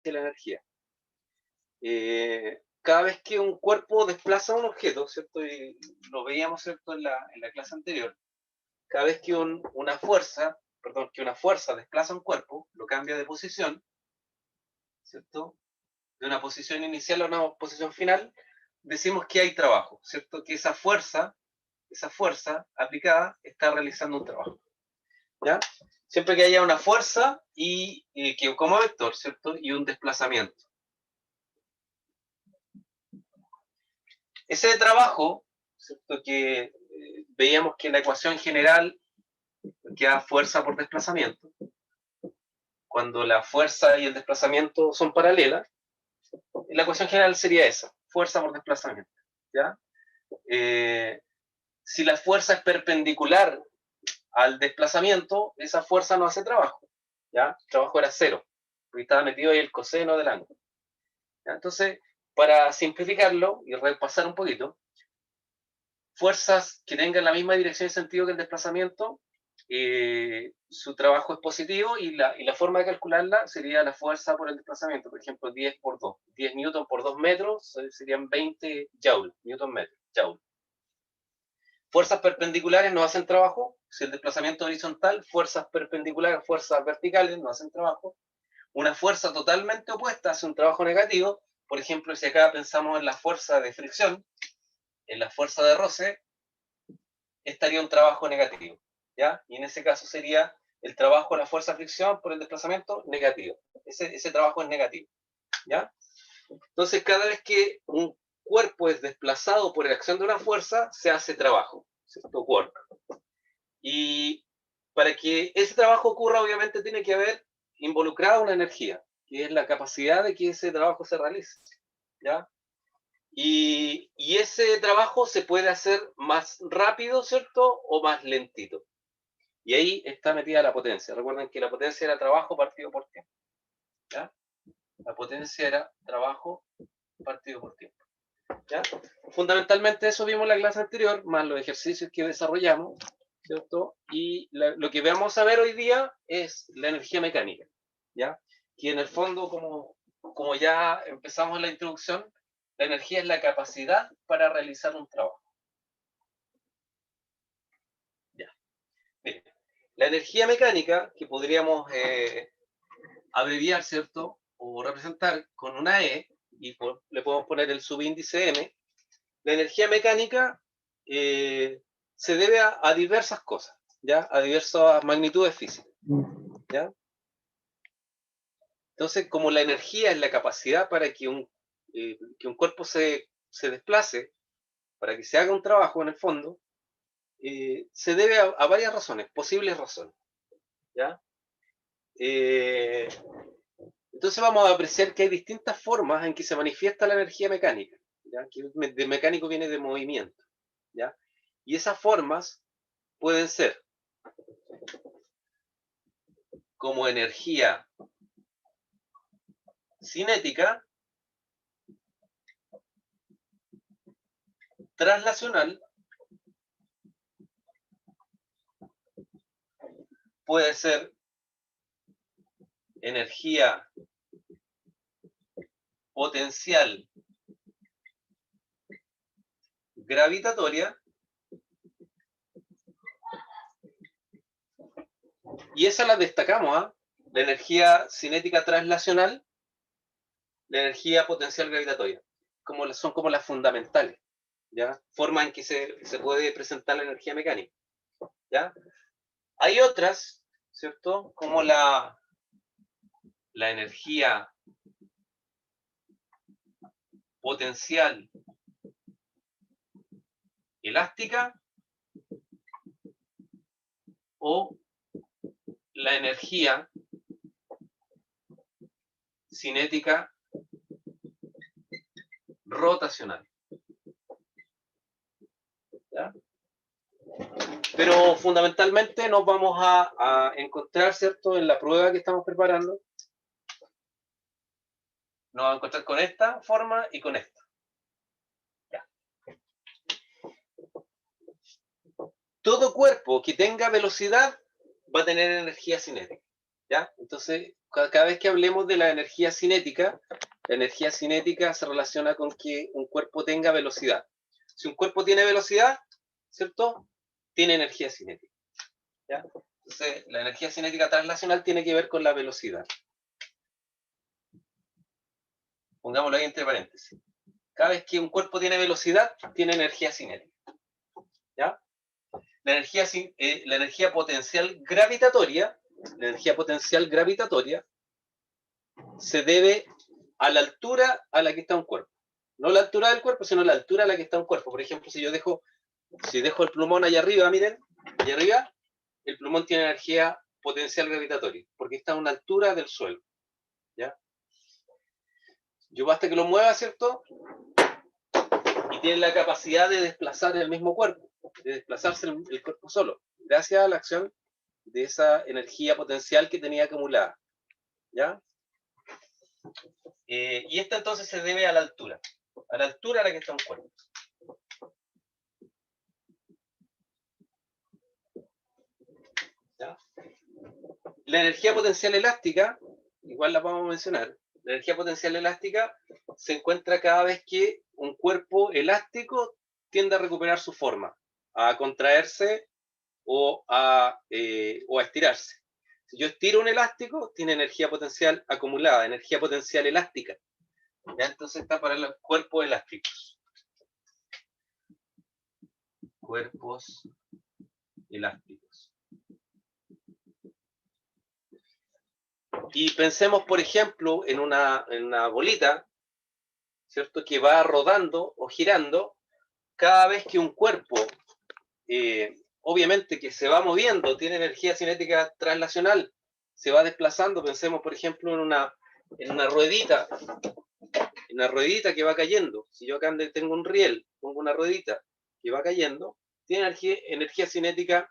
potencia y la energía. Cada vez que un cuerpo desplaza un objeto, ¿cierto? Y lo veíamos, ¿cierto? En la clase anterior. Cada vez que una fuerza desplaza un cuerpo, lo cambia de posición, ¿cierto? De una posición inicial a una posición final, decimos que hay trabajo, ¿cierto? Que esa fuerza aplicada está realizando un trabajo, ¿ya? Siempre que haya una fuerza y que como vector, ¿cierto? Y un desplazamiento. Ese trabajo, ¿cierto? Que veíamos que en la ecuación general queda fuerza por desplazamiento. Cuando la fuerza y el desplazamiento son paralelas, la ecuación general sería esa, fuerza por desplazamiento, ¿ya? Si la fuerza es perpendicular al desplazamiento, esa fuerza no hace trabajo, ¿ya? El trabajo era cero, porque estaba metido ahí el coseno del ángulo, ¿ya? Entonces, para simplificarlo y repasar un poquito, fuerzas que tengan la misma dirección y sentido que el desplazamiento, su trabajo es positivo y la forma de calcularla sería la fuerza por el desplazamiento. Por ejemplo, 10 por 2. 10 newton por 2 metros serían 20 joule, newton metro, joule. Fuerzas perpendiculares no hacen trabajo. Si el desplazamiento es horizontal, fuerzas perpendiculares, fuerzas verticales no hacen trabajo. Una fuerza totalmente opuesta hace un trabajo negativo. Por ejemplo, si acá pensamos en la fuerza de fricción, en la fuerza de roce, estaría un trabajo negativo, ¿ya? Y en ese caso sería el trabajo de la fuerza de fricción por el desplazamiento negativo. Ese trabajo es negativo, ¿ya? Entonces, cada vez que un cuerpo es desplazado por la acción de una fuerza, se hace trabajo, ¿cierto? Work. Y para que ese trabajo ocurra, obviamente tiene que haber involucrada una energía, que es la capacidad de que ese trabajo se realice, ¿ya? Y ese trabajo se puede hacer más rápido, ¿cierto? O más lentito. Y ahí está metida la potencia. Recuerden que la potencia era trabajo partido por tiempo, ¿ya? La potencia era trabajo partido por tiempo, ¿ya? Fundamentalmente eso vimos en la clase anterior, más los ejercicios que desarrollamos, ¿cierto? Y lo que vamos a ver hoy día es la energía mecánica, ¿ya? Que en el fondo, como ya empezamos en la introducción, la energía es la capacidad para realizar un trabajo. Ya. Bien. La energía mecánica, que podríamos abreviar, ¿cierto? O representar con una E, y le podemos poner el subíndice M, la energía mecánica se debe a diversas cosas, ¿ya? A diversas magnitudes físicas, ¿ya? Entonces, como la energía es la capacidad para que un cuerpo se desplace, para que se haga un trabajo en el fondo, se debe a varias razones, posibles razones, ¿ya? Entonces vamos a apreciar que hay distintas formas en que se manifiesta la energía mecánica, ¿ya? Que de mecánico viene de movimiento, ¿ya? Y esas formas pueden ser como energía cinética, traslacional, puede ser energía potencial gravitatoria, y esa la destacamos, ¿eh? La energía cinética traslacional, la energía potencial gravitatoria, son como las fundamentales, ¿ya? Forma en que se puede presentar la energía mecánica, ¿ya? Hay otras, ¿cierto? Como la energía potencial elástica o la energía cinética rotacional, ¿ya? Pero fundamentalmente nos vamos a encontrar, ¿cierto? En la prueba que estamos preparando, nos vamos a encontrar con esta forma y con esta. Ya. Todo cuerpo que tenga velocidad va a tener energía cinética, ¿Ya? Entonces, cada vez que hablemos de la energía cinética se relaciona con que un cuerpo tenga velocidad. Si un cuerpo tiene velocidad, ¿cierto? Tiene energía cinética. ¿Ya? Entonces, la energía cinética translacional tiene que ver con la velocidad. Pongámoslo ahí entre paréntesis. Cada vez que un cuerpo tiene velocidad, tiene energía cinética. ¿Ya? La energía potencial gravitatoria se debe a la altura a la que está un cuerpo. No la altura del cuerpo, sino la altura a la que está un cuerpo. Por ejemplo, si dejo el plumón allá arriba, miren, allá arriba, el plumón tiene energía potencial gravitatoria, porque está a una altura del suelo. ¿Ya? Yo basta que lo mueva, ¿cierto? Y tiene la capacidad de desplazar el mismo cuerpo, de desplazarse el cuerpo solo, gracias a la acción de esa energía potencial que tenía acumulada. ¿Ya? Y esta entonces se debe a la altura a la que está un cuerpo. ¿Ya? La energía potencial elástica, igual la vamos a mencionar, la energía potencial elástica se encuentra cada vez que un cuerpo elástico tiende a recuperar su forma, a contraerse o a estirarse. Si yo estiro un elástico, tiene energía potencial acumulada, energía potencial elástica. ¿Ya? Entonces está para los cuerpos elásticos. Cuerpos elásticos. Y pensemos, por ejemplo, en una bolita, ¿cierto? Que va rodando o girando cada vez que un cuerpo, obviamente que se va moviendo, tiene energía cinética translacional, se va desplazando. Pensemos, por ejemplo, en una ruedita, que va cayendo. Si yo acá tengo un riel, pongo una ruedita que va cayendo, tiene energía cinética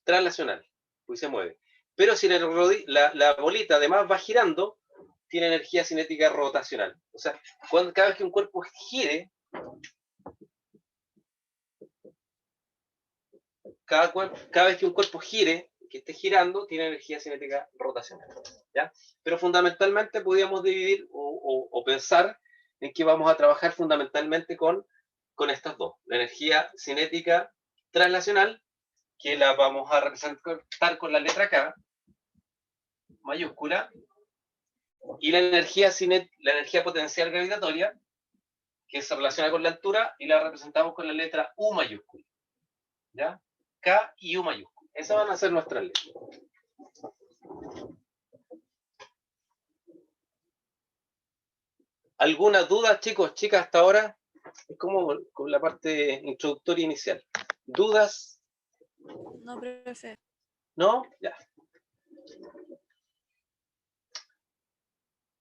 translacional, pues se mueve. Pero si la bolita además va girando, tiene energía cinética rotacional. O sea, cada vez que un cuerpo gire, cada vez que un cuerpo gire, que esté girando, tiene energía cinética rotacional. ¿Ya? Pero fundamentalmente podríamos dividir o pensar en que vamos a trabajar fundamentalmente con estas dos. La energía cinética translacional, que la vamos a representar con la letra K, mayúscula, y la energía potencial gravitatoria, que se relaciona con la altura, y la representamos con la letra U mayúscula. ¿Ya? K y U mayúscula. Esas van a ser nuestras letras. ¿Alguna duda, chicos, chicas, hasta ahora? Es como con la parte introductoria inicial. ¿Dudas? No, profe. ¿No? Ya.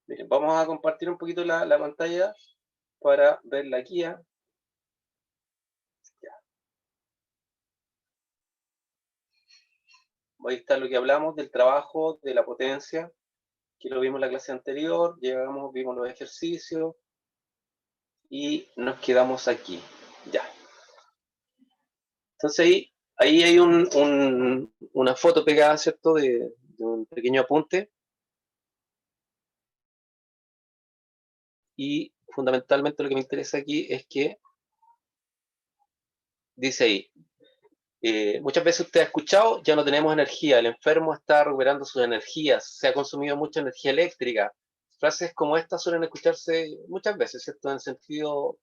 Miren, vamos a compartir un poquito la pantalla para ver la guía. Ya. Ahí está lo que hablamos del trabajo, de la potencia, que lo vimos en la clase anterior, vimos los ejercicios y nos quedamos aquí. Ya. Entonces ahí hay una foto pegada, ¿cierto?, de un pequeño apunte. Y fundamentalmente lo que me interesa aquí es que dice ahí, muchas veces usted ha escuchado, ya no tenemos energía, el enfermo está recuperando sus energías, se ha consumido mucha energía eléctrica. Frases como estas suelen escucharse muchas veces, ¿cierto?, en sentido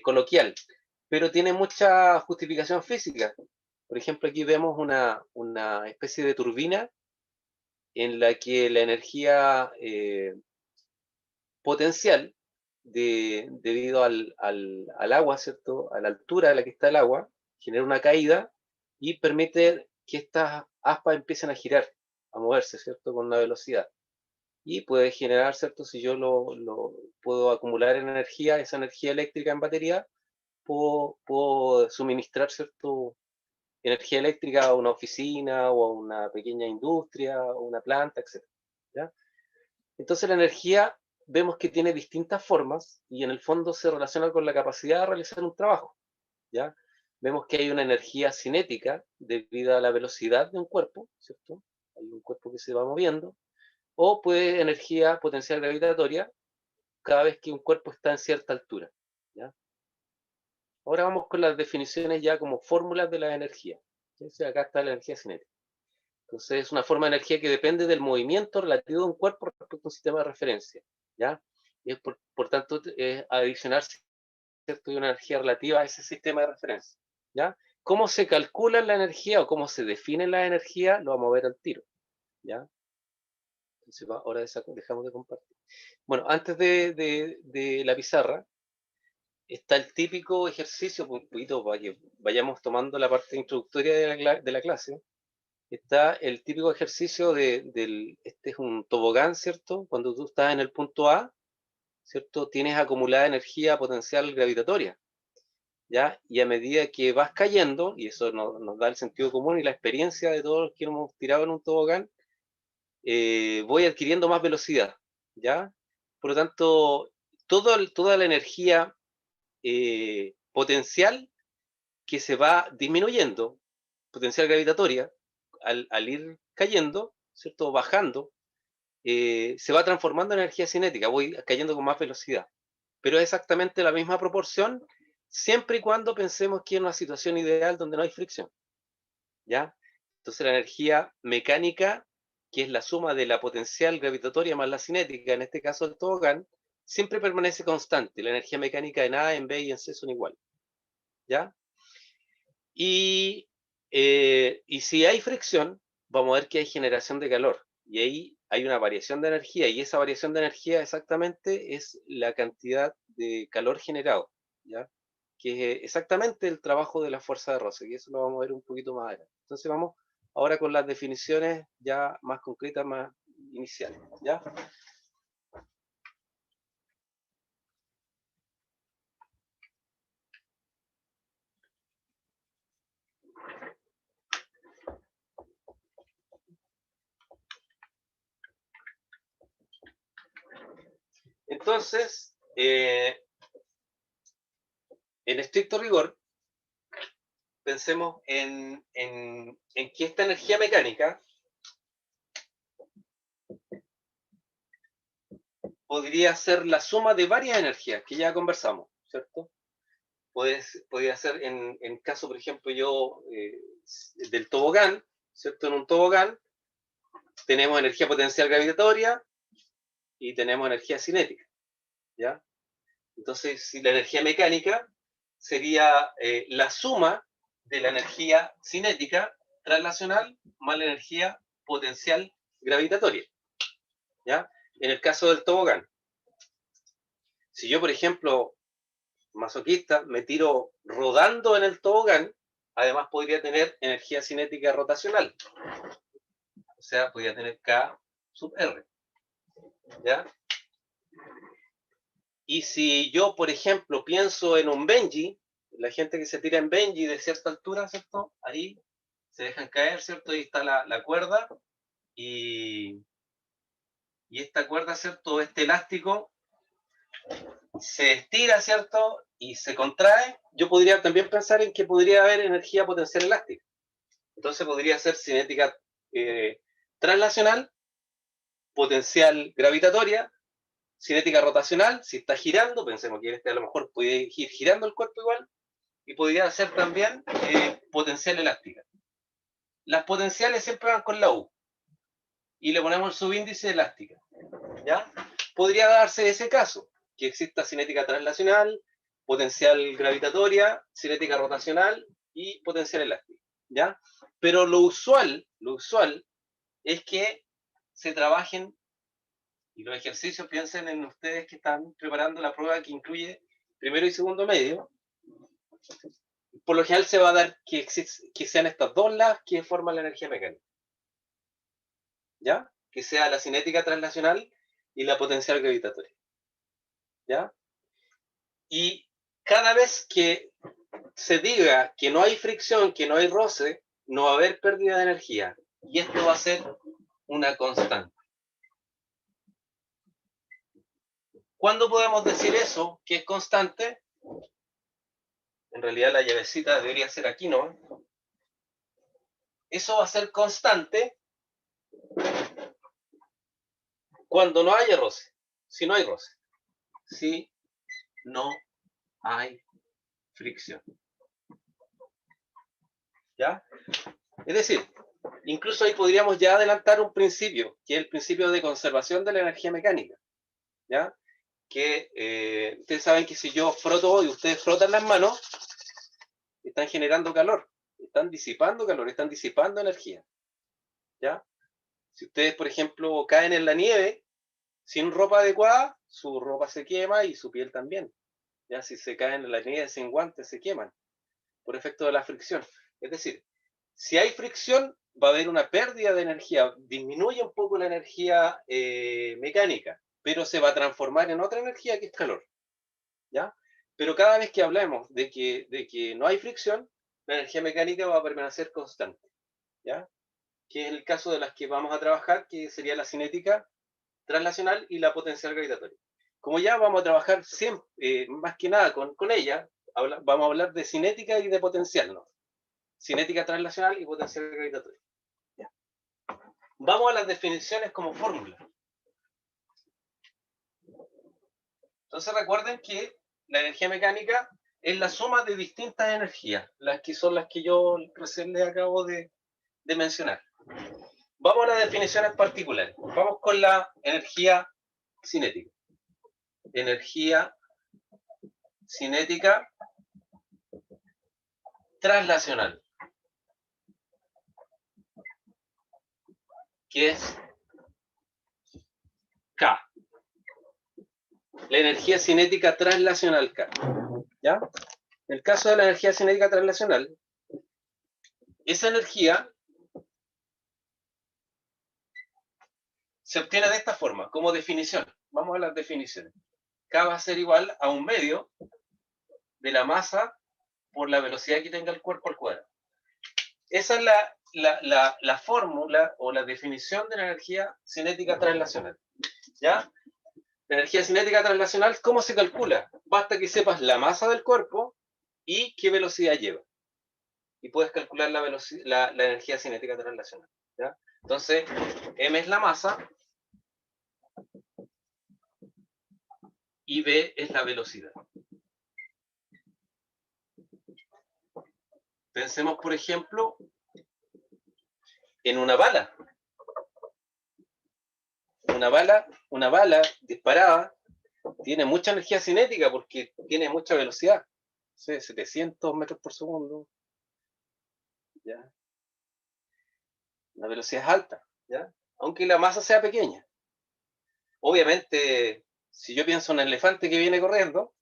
coloquial, pero tiene mucha justificación física. Por ejemplo, aquí vemos una especie de turbina en la que la energía potencial, debido al agua, ¿cierto?, a la altura a la que está el agua, genera una caída y permite que estas aspas empiecen a girar, a moverse, ¿cierto?, con una velocidad. Y puede generar, ¿cierto?, si yo lo puedo acumular en energía, esa energía eléctrica en batería, puedo suministrar, ¿cierto?, energía eléctrica a una oficina o a una pequeña industria o una planta, etc. ¿Ya? Entonces la energía vemos que tiene distintas formas y en el fondo se relaciona con la capacidad de realizar un trabajo. ¿Ya? vemos que hay una energía cinética debido a la velocidad de un cuerpo, ¿cierto? Hay un cuerpo que se va moviendo, o puede energía potencial gravitatoria cada vez que un cuerpo está en cierta altura, ¿ya? Ahora vamos con las definiciones ya como fórmulas de la energía. Entonces acá está la energía cinética. Entonces es una forma de energía que depende del movimiento relativo de un cuerpo respecto a un sistema de referencia, ¿ya? Y es por tanto adicionar, ¿cierto?, una energía relativa a ese sistema de referencia, ¿ya? ¿Cómo se calcula la energía o cómo se define la energía? Lo vamos a ver al tiro, ¿ya? Entonces ahora dejamos de compartir. Bueno, antes de la pizarra, está el típico ejercicio, un poquito para que vayamos tomando la parte introductoria de la clase. Está el típico ejercicio este es un tobogán, ¿cierto? Cuando tú estás en el punto A, ¿cierto? Tienes acumulada energía potencial gravitatoria, ¿ya? Y a medida que vas cayendo, y eso nos da el sentido común y la experiencia de todos los que hemos tirado en un tobogán, voy adquiriendo más velocidad, ¿ya? Por lo tanto, toda la energía potencial que se va disminuyendo, potencial gravitatoria, al ir cayendo, ¿cierto? Bajando, se va transformando en energía cinética, voy cayendo con más velocidad. Pero es exactamente la misma proporción, siempre y cuando pensemos que es una situación ideal donde no hay fricción, ¿ya? Entonces la energía mecánica, que es la suma de la potencial gravitatoria más la cinética, en este caso el tobogán, siempre permanece constante. La energía mecánica en A, en B y en C son iguales, ¿ya? Y si hay fricción, vamos a ver que hay generación de calor. Y ahí hay una variación de energía. Y esa variación de energía exactamente es la cantidad de calor generado, ¿ya? Que es exactamente el trabajo de la fuerza de roce. Y eso lo vamos a ver un poquito más adelante. Entonces vamos ahora con las definiciones ya más concretas, más iniciales, ¿ya? Entonces, en estricto rigor, pensemos en que esta energía mecánica podría ser la suma de varias energías que ya conversamos, ¿cierto? Podría ser en caso, por ejemplo, del tobogán, ¿cierto? En un tobogán tenemos energía potencial gravitatoria y tenemos energía cinética, ¿ya? Entonces, si la energía mecánica sería la suma de la energía cinética translacional más la energía potencial gravitatoria, ¿ya? En el caso del tobogán, si yo, por ejemplo, masoquista, me tiro rodando en el tobogán, además podría tener energía cinética rotacional. O sea, podría tener K sub R, ¿ya? Y si yo, por ejemplo, pienso en un Benji, la gente que se tira en Benji de cierta altura, ¿cierto? Ahí se dejan caer, ¿cierto? Ahí está la cuerda y esta cuerda, ¿cierto? Este elástico se estira, ¿cierto? Y se contrae. Yo podría también pensar en que podría haber energía potencial elástica. Entonces podría ser cinética translacional, potencial gravitatoria, cinética rotacional, si está girando, pensemos que a lo mejor puede ir girando el cuerpo igual, y podría ser también potencial elástica. Las potenciales siempre van con la U, y le ponemos el subíndice elástica, ¿ya? Podría darse ese caso, que exista cinética translacional, potencial gravitatoria, cinética rotacional y potencial elástica, ¿ya? Pero lo usual es que se trabajen, y los ejercicios, piensen en ustedes que están preparando la prueba que incluye primero y segundo medio. Por lo general se va a dar que sean estas dos las que forman la energía mecánica, ¿ya? Que sea la cinética translacional y la potencial gravitatoria, ¿ya? Y cada vez que se diga que no hay fricción, que no hay roce, no va a haber pérdida de energía. Y esto va a ser una constante. ¿Cuándo podemos decir eso, que es constante? en realidad la llavecita debería ser aquí, ¿no? Eso va a ser constante cuando no haya roce. Si no hay roce. Si no hay fricción. ¿Ya? Es decir, incluso ahí podríamos ya adelantar un principio, que es el principio de conservación de la energía mecánica. ¿Ya? Que ustedes saben que si yo froto y ustedes frotan las manos, están generando calor, están disipando energía. ¿Ya? Si ustedes, por ejemplo, caen en la nieve sin ropa adecuada, su ropa se quema y su piel también. ¿Ya? Si se caen en la nieve sin guantes, se queman por efecto de la fricción. Es decir, si hay fricción, va a haber una pérdida de energía, disminuye un poco la energía mecánica, pero se va a transformar en otra energía que es calor. ¿Ya? Pero cada vez que hablemos de que no hay fricción, la energía mecánica va a permanecer constante. ¿Ya? Que es el caso de las que vamos a trabajar, que sería la cinética translacional y la potencial gravitatoria. Como ya vamos a trabajar siempre, más que nada con ella, vamos a hablar de cinética y de potencial, ¿no? Cinética translacional y potencial gravitatoria. ¿Ya? Vamos a las definiciones como fórmula. Entonces recuerden que la energía mecánica es la suma de distintas energías, las que son las que yo recién les acabo de mencionar. Vamos a las definiciones particulares. Vamos con la energía cinética. Energía cinética translacional, que es K. La energía cinética translacional K. ¿Ya? En el caso de la energía cinética translacional, esa energía se obtiene de esta forma, como definición. Vamos a las definiciones. K va a ser igual a un medio de la masa por la velocidad que tenga el cuerpo al cuadrado. Esa es la fórmula o la definición de la energía cinética translacional. ¿Ya? La energía cinética translacional, ¿cómo se calcula? Basta que sepas la masa del cuerpo y qué velocidad lleva. Y puedes calcular la energía cinética translacional. ¿Ya? Entonces, M es la masa y V es la velocidad. Pensemos, por ejemplo, en una bala. Una bala disparada tiene mucha energía cinética porque tiene mucha velocidad. 700 metros por segundo. ¿Ya? La velocidad es alta, ¿ya? Aunque la masa sea pequeña. Obviamente, si yo pienso en un elefante que viene corriendo,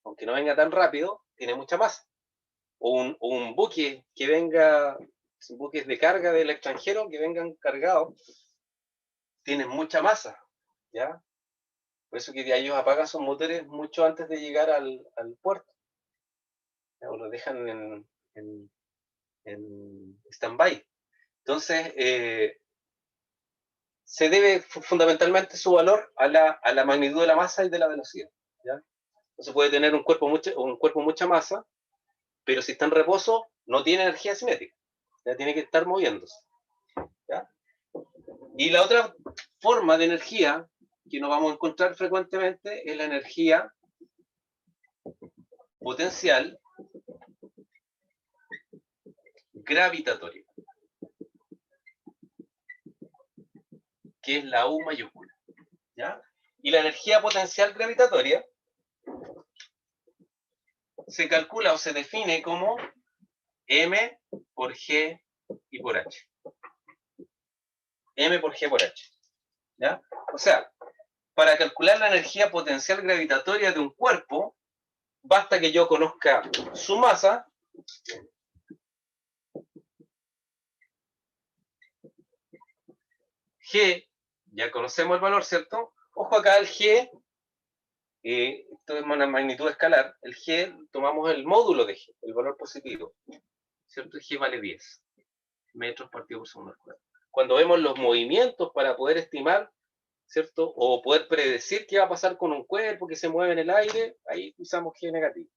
aunque no venga tan rápido, tiene mucha masa. O un buque que venga, buques de carga del extranjero que vengan cargados, tienen mucha masa, ¿ya? Por eso que ellos apagan sus motores mucho antes de llegar al puerto. ¿Ya? O lo dejan en stand-by. Entonces, se debe fundamentalmente su valor a la magnitud de la masa y de la velocidad. ¿Ya? Entonces puede tener un cuerpo mucha masa, pero si está en reposo, no tiene energía cinética. Ya tiene que estar moviéndose. ¿Ya? Y la otra forma de energía que nos vamos a encontrar frecuentemente es la energía potencial gravitatoria, que es la U mayúscula. ¿Ya? Y la energía potencial gravitatoria se calcula o se define como M por G y por H. M por G por H. ¿Ya? O sea, para calcular la energía potencial gravitatoria de un cuerpo, basta que yo conozca su masa G, ya conocemos el valor, ¿cierto? Ojo acá, el G, esto es una magnitud escalar, el G, tomamos el módulo de G, el valor positivo, ¿cierto? G vale 10 metros partido por segundo al cuadrado. Cuando vemos los movimientos para poder estimar, ¿cierto? O poder predecir qué va a pasar con un cuerpo que se mueve en el aire, ahí usamos G negativo.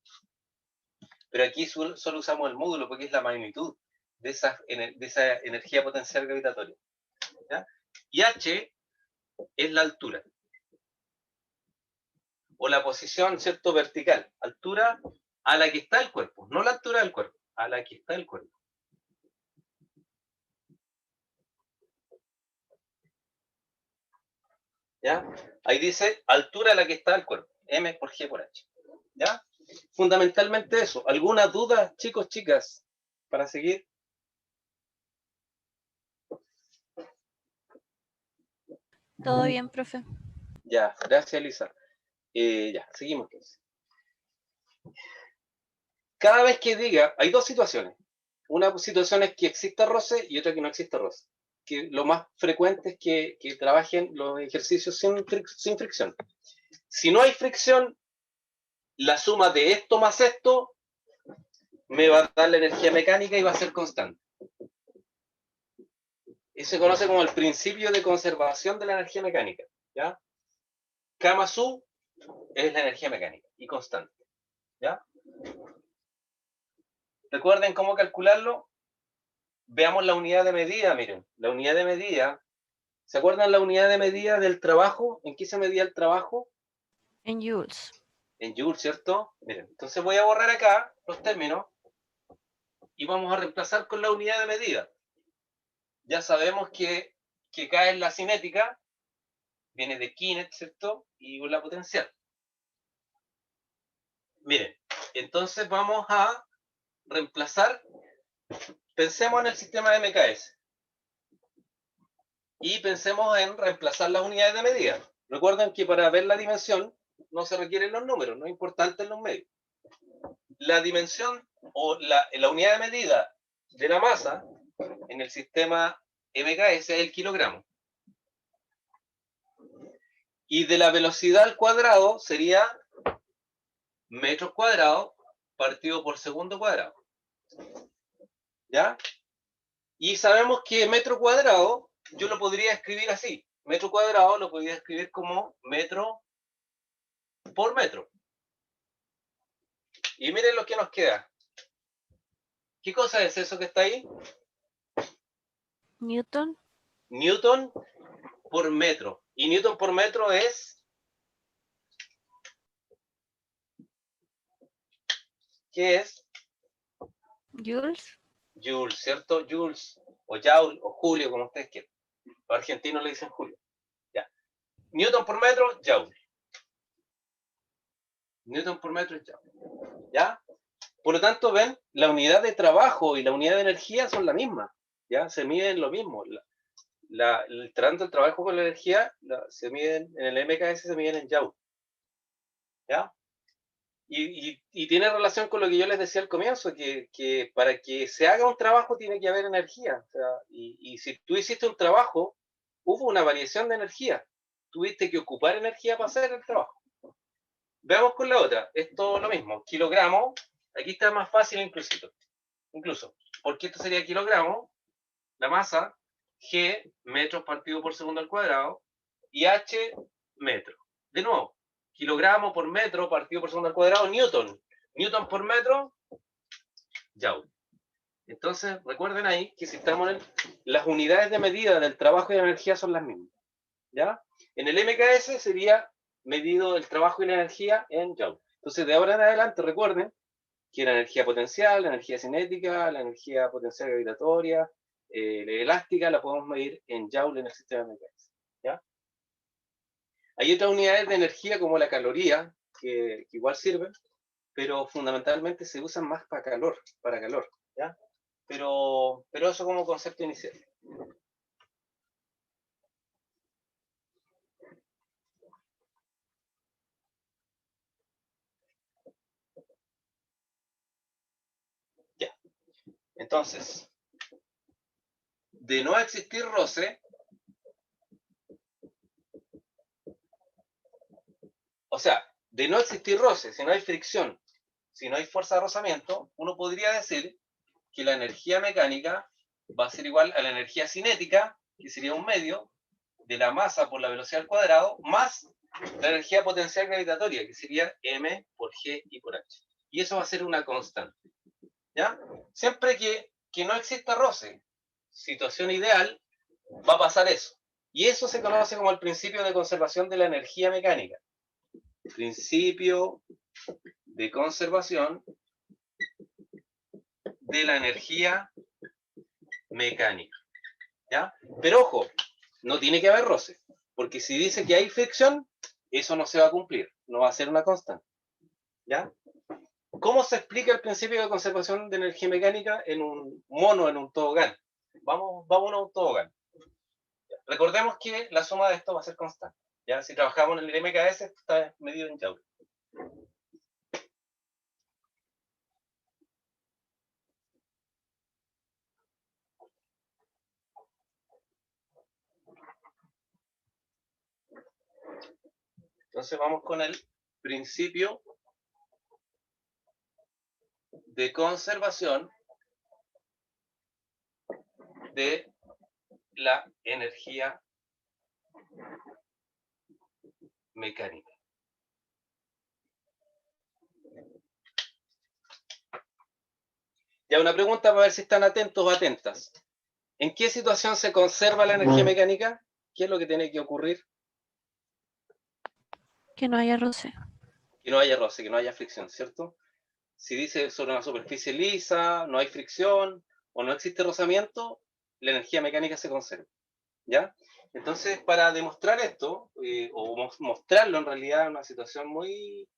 Pero aquí solo usamos el módulo porque es la magnitud de esa energía potencial gravitatoria. ¿Ya? Y h es la altura. O la posición, ¿cierto?, vertical. Altura a la que está el cuerpo. No la altura del cuerpo, a la que está el cuerpo. ¿Ya? Ahí dice altura a la que está el cuerpo. M por G por H. ¿Ya? Fundamentalmente eso. ¿Alguna duda, chicos, chicas, para seguir? Todo bien, profe. Ya, gracias, Lisa. Ya, seguimos entonces. Cada vez que diga, hay dos situaciones. Una situación es que exista roce y otra que no exista roce. Que lo más frecuente es que trabajen los ejercicios sin fricción. Si no hay fricción, la suma de esto más esto me va a dar la energía mecánica y va a ser constante. Eso se conoce como el principio de conservación de la energía mecánica. ¿Ya? K más U es la energía mecánica y constante. ¿Ya? Recuerden cómo calcularlo. Veamos la unidad de medida, miren. La unidad de medida, ¿se acuerdan la unidad de medida del trabajo? ¿En qué se medía el trabajo? En joules. En joules, ¿cierto? Miren, entonces voy a borrar acá los términos y vamos a reemplazar con la unidad de medida. Ya sabemos que K es la cinética, viene de kinet, ¿cierto? Y la potencial. Miren, entonces vamos a reemplazar, pensemos en el sistema de MKS. Y pensemos en reemplazar las unidades de medida. Recuerden que para ver la dimensión no se requieren los números, no es importante en los medios. La dimensión o la unidad de medida de la masa en el sistema MKS es el kilogramo. Y de la velocidad al cuadrado sería metros cuadrados partido por segundo cuadrado. ¿Ya? Y sabemos que metro cuadrado yo lo podría escribir así. Metro cuadrado lo podría escribir como metro por metro. Y miren lo que nos queda. ¿Qué cosa es eso que está ahí? Newton. Newton por metro. Y Newton por metro es... ¿Qué es? Joules. Joules, ¿cierto? Joules, o Joule, o Julio, como ustedes quieran. Los argentinos le dicen Julio. Ya. Newton por metro, Joule. Newton por metro es Joule. ¿Ya? Por lo tanto, ven, la unidad de trabajo y la unidad de energía son la misma. ¿Ya? Se miden lo mismo. Tanto el trabajo con la energía se miden en el MKS, se miden en Joule. ¿Ya? Y tiene relación con lo que yo les decía al comienzo, que para que se haga un trabajo tiene que haber energía. O sea, y si tú hiciste un trabajo, hubo una variación de energía. Tuviste que ocupar energía para hacer el trabajo. Veamos con la otra. Es todo lo mismo. Kilogramo, aquí está más fácil incluso. Porque esto sería kilogramo, la masa, G, metros partido por segundo al cuadrado, y H, metro. De nuevo, kilogramo por metro partido por segundo al cuadrado, Newton. Newton por metro, Joule. Entonces, recuerden ahí que si estamos en las unidades de medida del trabajo y de la energía son las mismas. ¿Ya? En el MKS sería medido el trabajo y la energía en Joule. Entonces, de ahora en adelante, recuerden que la energía potencial, la energía cinética, la energía potencial gravitatoria, la elástica, la podemos medir en Joule en el sistema MKS. ¿Ya? Hay otras unidades de energía como la caloría, que igual sirven, pero fundamentalmente se usan más para calor, ¿ya? Pero eso como concepto inicial. Ya. Entonces, de no existir roce, o sea, de no existir roce, si no hay fricción, si no hay fuerza de rozamiento, uno podría decir que la energía mecánica va a ser igual a la energía cinética, que sería un medio, de la masa por la velocidad al cuadrado, más la energía potencial gravitatoria, que sería m por g y por h. y eso va a ser una constante. ¿Ya? Siempre que no exista roce, situación ideal, va a pasar eso. Y eso se conoce como el principio de conservación de la energía mecánica. Principio de conservación de la energía mecánica. ¿Ya? Pero ojo, no tiene que haber roce, porque si dice que hay fricción, eso no se va a cumplir, no va a ser una constante. ¿Ya? ¿Cómo se explica el principio de conservación de energía mecánica en un mono, en un tobogán? Vamos a un tobogán. Recordemos que la suma de esto va a ser constante. ¿Ya? Si trabajamos en el MKS, esto está medido en Joule. Entonces vamos con el principio de conservación de la energía mecánica. Ya una pregunta para ver si están atentos o atentas. ¿En qué situación se conserva la energía mecánica? ¿Qué es lo que tiene que ocurrir? Que no haya roce. Que no haya roce, que no haya fricción, ¿cierto? Si dice sobre una superficie lisa, no hay fricción o no existe rozamiento, la energía mecánica se conserva. ¿Ya? Entonces, para demostrar esto, o mostrarlo en realidad en una situación muy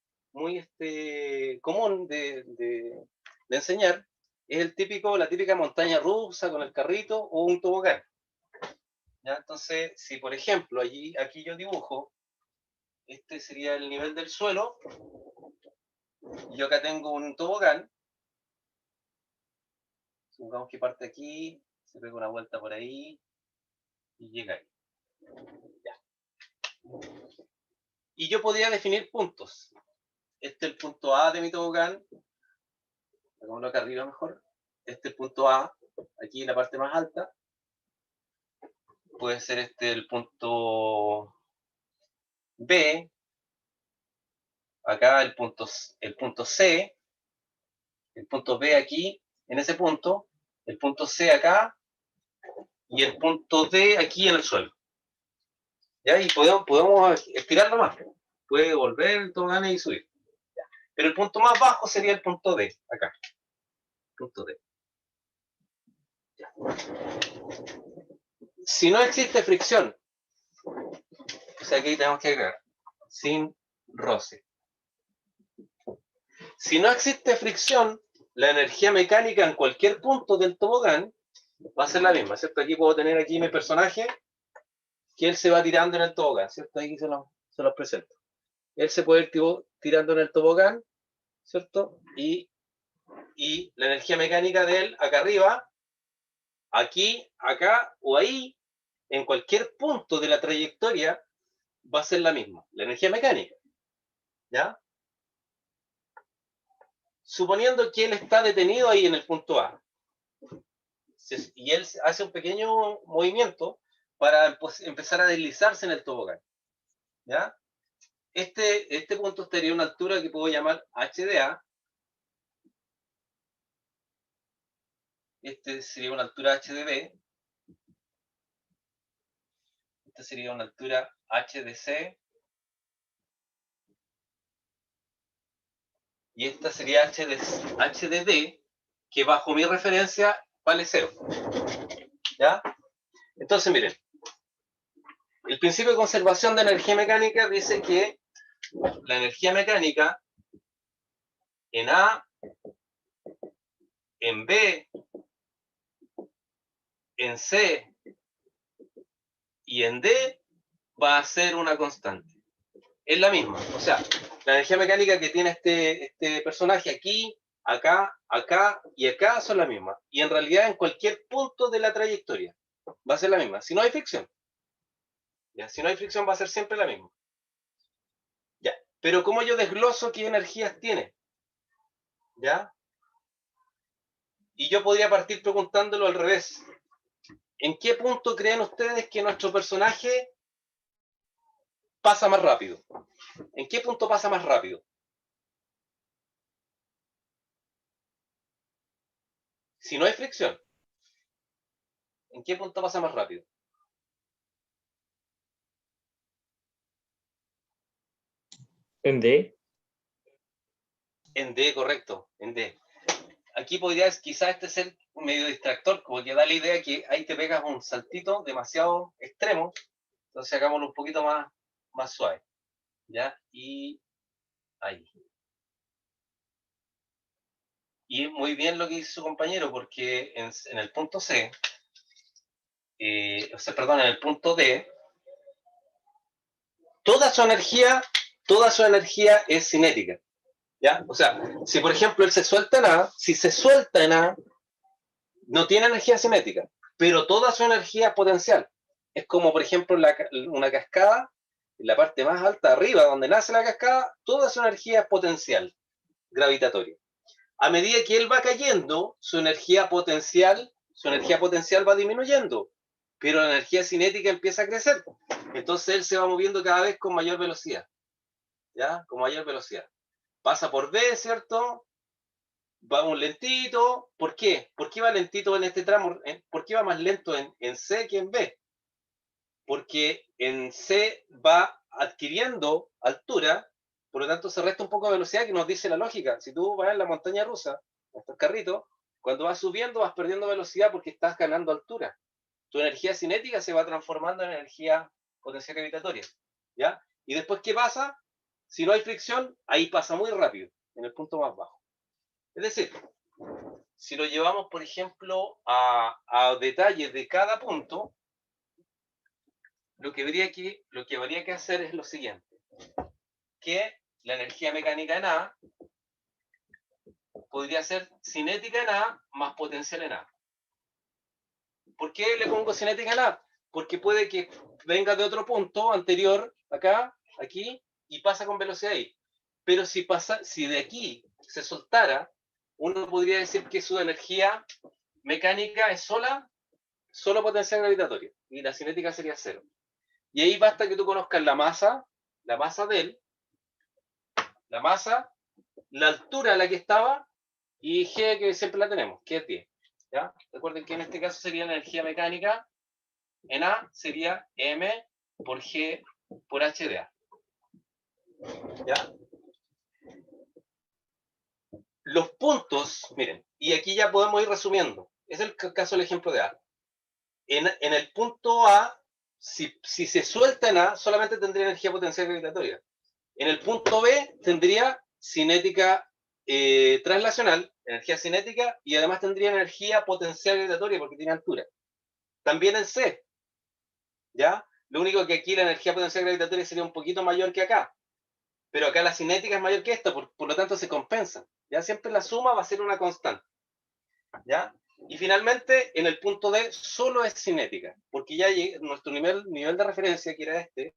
común de enseñar, es la típica montaña rusa con el carrito o un tobogán. ¿Ya? Entonces, si por ejemplo aquí yo dibujo, este sería el nivel del suelo, y yo acá tengo un tobogán, supongamos que parte aquí, se pega una vuelta por ahí y llega ahí. Ya. Y yo podría definir puntos. Este es el punto A de mi tobogán, hagámoslo acá arriba mejor. Este es el punto A, aquí en la parte más alta. Puede ser este el punto B, acá el punto C, el punto B aquí, en ese punto, el punto C acá, y el punto D aquí en el suelo. ¿Ya? Y podemos estirarlo más. Puede volver el tobogán y subir. ¿Ya? Pero el punto más bajo sería el punto D, acá. Punto D. ¿Ya? Si no existe fricción, o sea, aquí tenemos que agregar, sin roce. Si no existe fricción, la energía mecánica en cualquier punto del tobogán va a ser la misma, ¿cierto? Aquí puedo tener aquí mi personaje, que él se va tirando en el tobogán, ¿cierto? Ahí se los presento. Él se puede ir tirando en el tobogán, ¿cierto? Y la energía mecánica de él acá arriba, aquí, acá o ahí, en cualquier punto de la trayectoria, va a ser la misma, la energía mecánica. ¿Ya? Suponiendo que él está detenido ahí en el punto A, y él hace un pequeño movimiento para empezar a deslizarse en el tobogán. ¿Ya? Este punto estaría a una altura que puedo llamar H de A. Este sería una altura H de B. Esta sería una altura H de C. Y esta sería H de D, que bajo mi referencia vale 0. ¿Ya? Entonces, miren, el principio de conservación de energía mecánica dice que la energía mecánica en A, en B, en C y en D va a ser una constante. Es la misma. O sea, la energía mecánica que tiene este personaje aquí, acá, acá y acá son las mismas. Y en realidad en cualquier punto de la trayectoria va a ser la misma. Si no hay fricción. ¿Ya? Si no hay fricción va a ser siempre la misma. ¿Ya? Pero ¿cómo yo desgloso qué energías tiene? ¿Ya? Y yo podría partir preguntándolo al revés. ¿En qué punto creen ustedes que nuestro personaje pasa más rápido? ¿En qué punto pasa más rápido? Si no hay fricción, ¿en qué punto pasa más rápido? En D. En D, correcto, en D. Aquí podrías quizás este ser un medio distractor, como que da la idea que ahí te pegas un saltito demasiado extremo, entonces hagámoslo un poquito más suave, ¿ya? Y ahí. Y muy bien lo que dice su compañero, porque en el punto C, perdón, en el punto D, toda su energía es cinética, ¿ya? O sea, si por ejemplo él se suelta en A, si se suelta en A, no tiene energía cinética, pero toda su energía es potencial. Es como, por ejemplo, una cascada, en la parte más alta, arriba, donde nace la cascada, toda su energía es potencial, gravitatoria. A medida que él va cayendo, su energía potencial va disminuyendo, pero la energía cinética empieza a crecer. Entonces él se va moviendo cada vez con mayor velocidad, ¿ya? Con mayor velocidad. Pasa por B, ¿cierto? Vamos lentito. ¿Por qué? ¿Por qué va lentito en este tramo? ¿Por qué va más lento en C que en B? Porque en C va adquiriendo altura, por lo tanto se resta un poco de velocidad, que nos dice la lógica. Si tú vas en la montaña rusa, en estos carritos, cuando vas subiendo vas perdiendo velocidad porque estás ganando altura. Tu energía cinética se va transformando en energía potencial gravitatoria, ¿ya? Y después, ¿qué pasa? Si no hay fricción, ahí pasa muy rápido, en el punto más bajo. Es decir, si lo llevamos, por ejemplo, a detalles de cada punto, lo que habría que hacer es lo siguiente, que la energía mecánica en A podría ser cinética en A más potencial en A. ¿Por qué le pongo cinética en A? Porque puede que venga de otro punto anterior, acá, aquí, y pasa con velocidad ahí. Pero si de aquí se soltara, uno podría decir que su energía mecánica es solo potencial gravitatorio, y la cinética sería cero. Y ahí basta que tú conozcas la masa de él, la masa, la altura a la que estaba y G, que siempre la tenemos, que es 10. ¿Ya? Recuerden que en este caso sería la energía mecánica, en A sería M por G por H de A. ¿Ya? Los puntos, miren, y aquí ya podemos ir resumiendo. Es el caso del ejemplo de A. En el punto A, si se suelta en A, solamente tendría energía potencial gravitatoria. En el punto B tendría cinética translacional, energía cinética, y además tendría energía potencial gravitatoria porque tiene altura. También en C, ¿ya? Lo único que aquí la energía potencial gravitatoria sería un poquito mayor que acá, pero acá la cinética es mayor que esta, por lo tanto se compensan, ¿ya? Siempre la suma va a ser una constante, ¿ya? Y finalmente, en el punto D solo es cinética, porque ya nuestro nivel de referencia, que era este,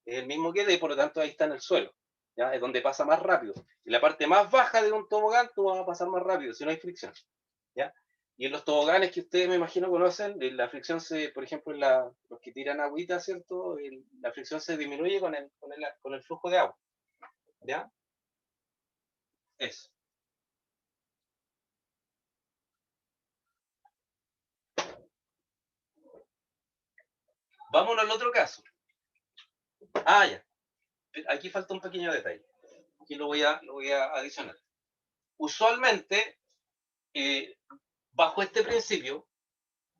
es el mismo que D, por lo tanto ahí está en el suelo, ¿ya? Es donde pasa más rápido. Y la parte más baja de un tobogán, tú vas a pasar más rápido, si no hay fricción, ¿ya? Y en los toboganes que ustedes me imagino conocen, la fricción por ejemplo, los que tiran agüita, ¿cierto? La fricción se disminuye con el flujo de agua, ¿ya? Eso. Vámonos al otro caso. Ah, ya. Aquí falta un pequeño detalle. Aquí lo voy a adicionar. Usualmente, bajo este principio,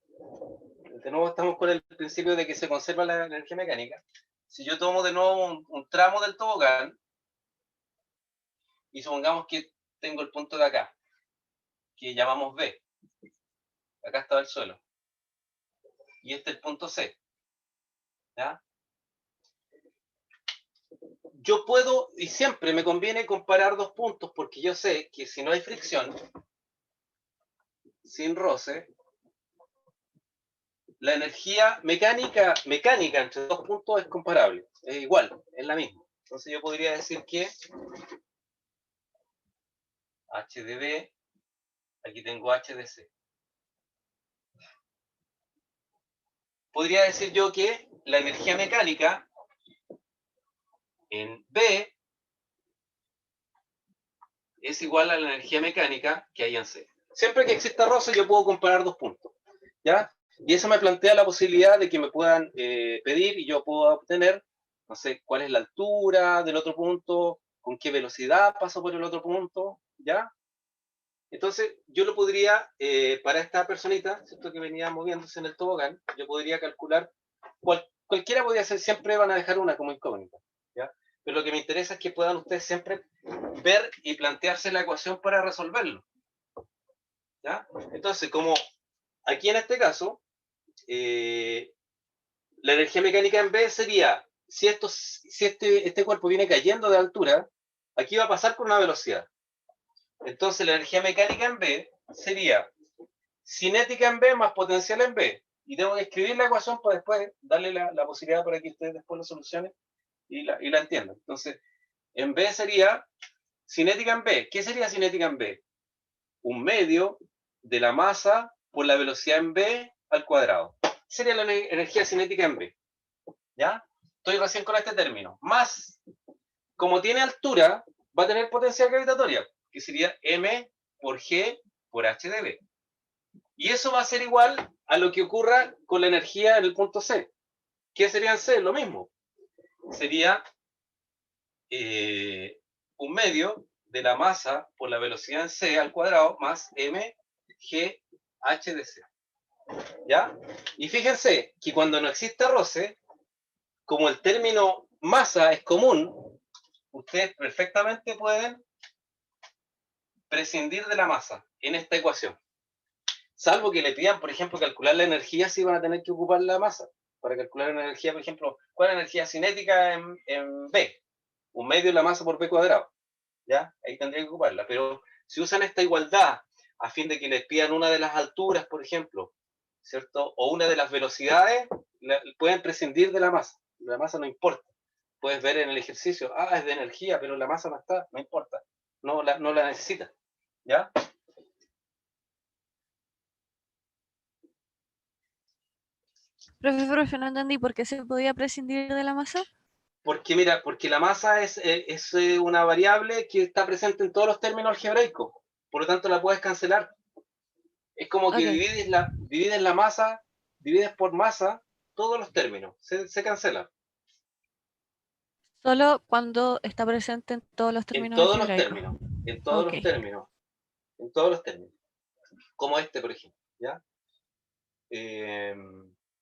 de nuevo estamos con el principio de que se conserva la energía mecánica. Si yo tomo de nuevo un tramo del tobogán, y supongamos que tengo el punto de acá, que llamamos B. Acá estaba el suelo. Y este es el punto C. ¿Ya? Yo puedo, y siempre me conviene comparar dos puntos, porque yo sé que si no hay fricción, sin roce, la energía mecánica entre dos puntos es comparable, es igual, es la misma. Entonces yo podría decir que H de B, aquí tengo H de C. Podría decir yo que la energía mecánica en B es igual a la energía mecánica que hay en C. Siempre que exista roce, yo puedo comparar dos puntos, ¿ya? Y eso me plantea la posibilidad de que me puedan pedir y yo puedo obtener, no sé, cuál es la altura del otro punto, con qué velocidad paso por el otro punto, ¿ya? Entonces, yo lo podría, para esta personita, ¿cierto? Que venía moviéndose en el tobogán, yo podría calcular, cualquiera podría ser, siempre van a dejar una como incógnita, ¿ya? Pero lo que me interesa es que puedan ustedes siempre ver y plantearse la ecuación para resolverlo, ¿ya? Entonces, como aquí en este caso, la energía mecánica en B sería, si este cuerpo viene cayendo de altura, aquí va a pasar con una velocidad. Entonces la energía mecánica en B sería cinética en B más potencial en B. Y tengo que escribir la ecuación para después darle la posibilidad para que ustedes después la solucionen y la entiendan. Entonces, en B sería cinética en B. ¿Qué sería cinética en B? Un medio de la masa por la velocidad en B al cuadrado. Sería la energía cinética en B. ¿Ya? Estoy recién con este término. Más, como tiene altura, va a tener potencial gravitatoria, que sería M por G por H de B. Y eso va a ser igual a lo que ocurra con la energía en el punto C. ¿Qué sería en C? Lo mismo. Sería un medio de la masa por la velocidad en C al cuadrado más M G H de C. ¿Ya? Y fíjense que cuando no existe roce, como el término masa es común, ustedes perfectamente pueden prescindir de la masa en esta ecuación. Salvo que le pidan, por ejemplo, calcular la energía, si van a tener que ocupar la masa. Para calcular la energía, por ejemplo, ¿cuál es la energía cinética en B? Un medio de la masa por B cuadrado. ¿Ya? Ahí tendrían que ocuparla. Pero si usan esta igualdad a fin de que les pidan una de las alturas, por ejemplo, ¿cierto? O una de las velocidades, pueden prescindir de la masa. La masa no importa. Puedes ver en el ejercicio, es de energía, pero la masa no está, no importa. No la necesita. ¿Ya? Profe, no entendí por qué se podía prescindir de la masa. Porque mira, porque la masa es una variable que está presente en todos los términos algebraicos. Por lo tanto, la puedes cancelar. Es como que Ok. divides la masa, divides por masa todos los términos. Se cancelan. Solo cuando está presente en todos los En términos todos los algebraicos. términos. En todos Ok. los términos. En todos los términos. Como este, por ejemplo. ¿Ya?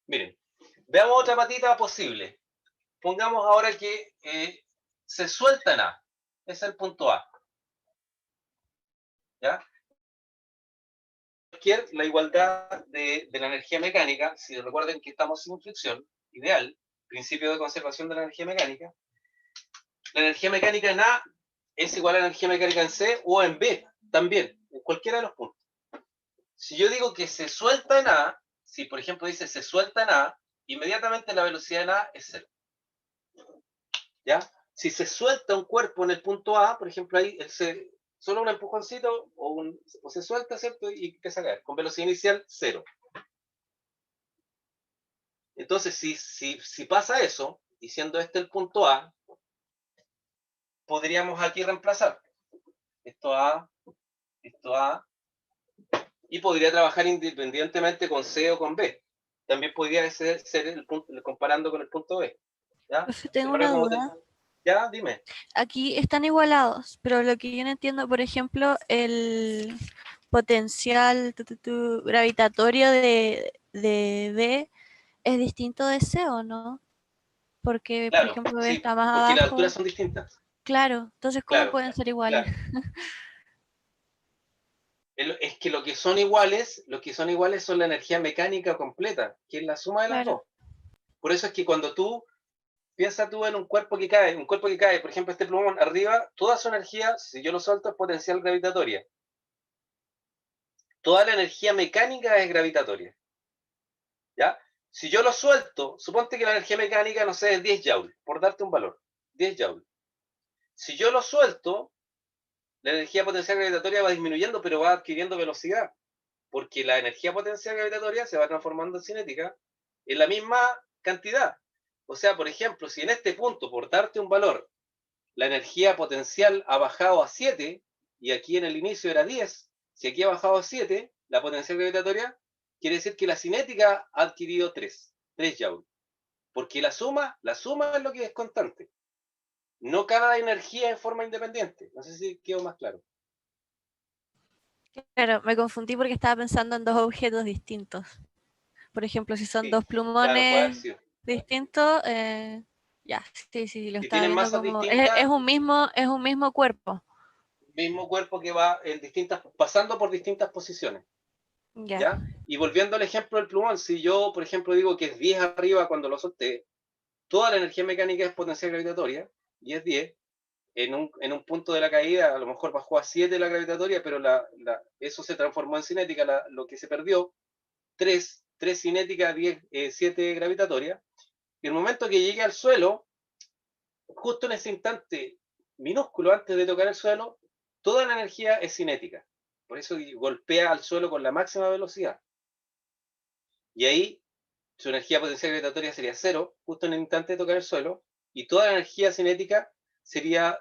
Miren. Veamos otra patita posible. Pongamos ahora que se suelta en A. Ese es el punto A. ¿Ya? La igualdad de la energía mecánica, si recuerden que estamos sin fricción, ideal, principio de conservación de la energía mecánica, la energía mecánica en A es igual a la energía mecánica en C o en B, también, en cualquiera de los puntos. Si yo digo que se suelta en A, si por ejemplo dice se suelta en A, inmediatamente la velocidad en A es 0. ¿Ya? Si se suelta un cuerpo en el punto A, por ejemplo, ahí solo un empujoncito o se suelta, ¿cierto? Y empieza a caer. Con velocidad inicial, 0. Entonces, si pasa eso, y siendo este el punto A, podríamos aquí reemplazar esto A, y podría trabajar independientemente con C o con B. También podría ser el punto, comparando con el punto B. ¿Ya? Profe, tengo una duda. Ya, dime. Aquí están igualados, pero lo que yo no entiendo, por ejemplo, el potencial gravitatorio de B es distinto de C, ¿o no? Porque, por Claro, ejemplo, B sí, está más porque las alturas abajo. son distintas. Claro, entonces, ¿cómo Claro, pueden ser iguales? claro. Es que lo que son iguales son la energía mecánica completa, que es la suma de las Claro. dos. Por eso es que cuando piensa tú en un cuerpo que cae, por ejemplo, este plumón arriba, toda su energía, si yo lo suelto, es potencial gravitatoria. Toda la energía mecánica es gravitatoria. ¿Ya? Si yo lo suelto, suponte que la energía mecánica, no sé, es 10 joules, por darte un valor. 10 joules. Si yo lo suelto, la energía potencial gravitatoria va disminuyendo, pero va adquiriendo velocidad. Porque la energía potencial gravitatoria se va transformando en cinética en la misma cantidad. O sea, por ejemplo, si en este punto, por darte un valor, la energía potencial ha bajado a 7 y aquí en el inicio era 10, Si aquí ha bajado a 7, la potencial gravitatoria, quiere decir que la cinética ha adquirido 3 joules. Porque la suma es lo que es constante. No cada energía en forma independiente. No sé si quedó más claro. Claro, me confundí porque estaba pensando en dos objetos distintos. Por ejemplo, si son Sí, dos claro, puede haber plumones sido. distintos, ya, sí, lo Si estaba tienen viendo masas como, distintas, es un mismo cuerpo. mismo cuerpo que va en distintas, pasando por distintas posiciones. Ya, ¿Ya? Y volviendo al ejemplo del plumón, si yo, por ejemplo, digo que es 10 arriba cuando lo solté, toda la energía mecánica es potencial gravitatoria, y es 10, en un punto de la caída, a lo mejor bajó a 7 la gravitatoria, pero eso se transformó en cinética, lo que se perdió, 3 cinética, 10, 7 gravitatoria, y el momento que llegue al suelo, justo en ese instante minúsculo antes de tocar el suelo, toda la energía es cinética. Por eso golpea al suelo con la máxima velocidad. Y ahí su energía potencial gravitatoria sería 0, justo en el instante de tocar el suelo, y toda la energía cinética sería,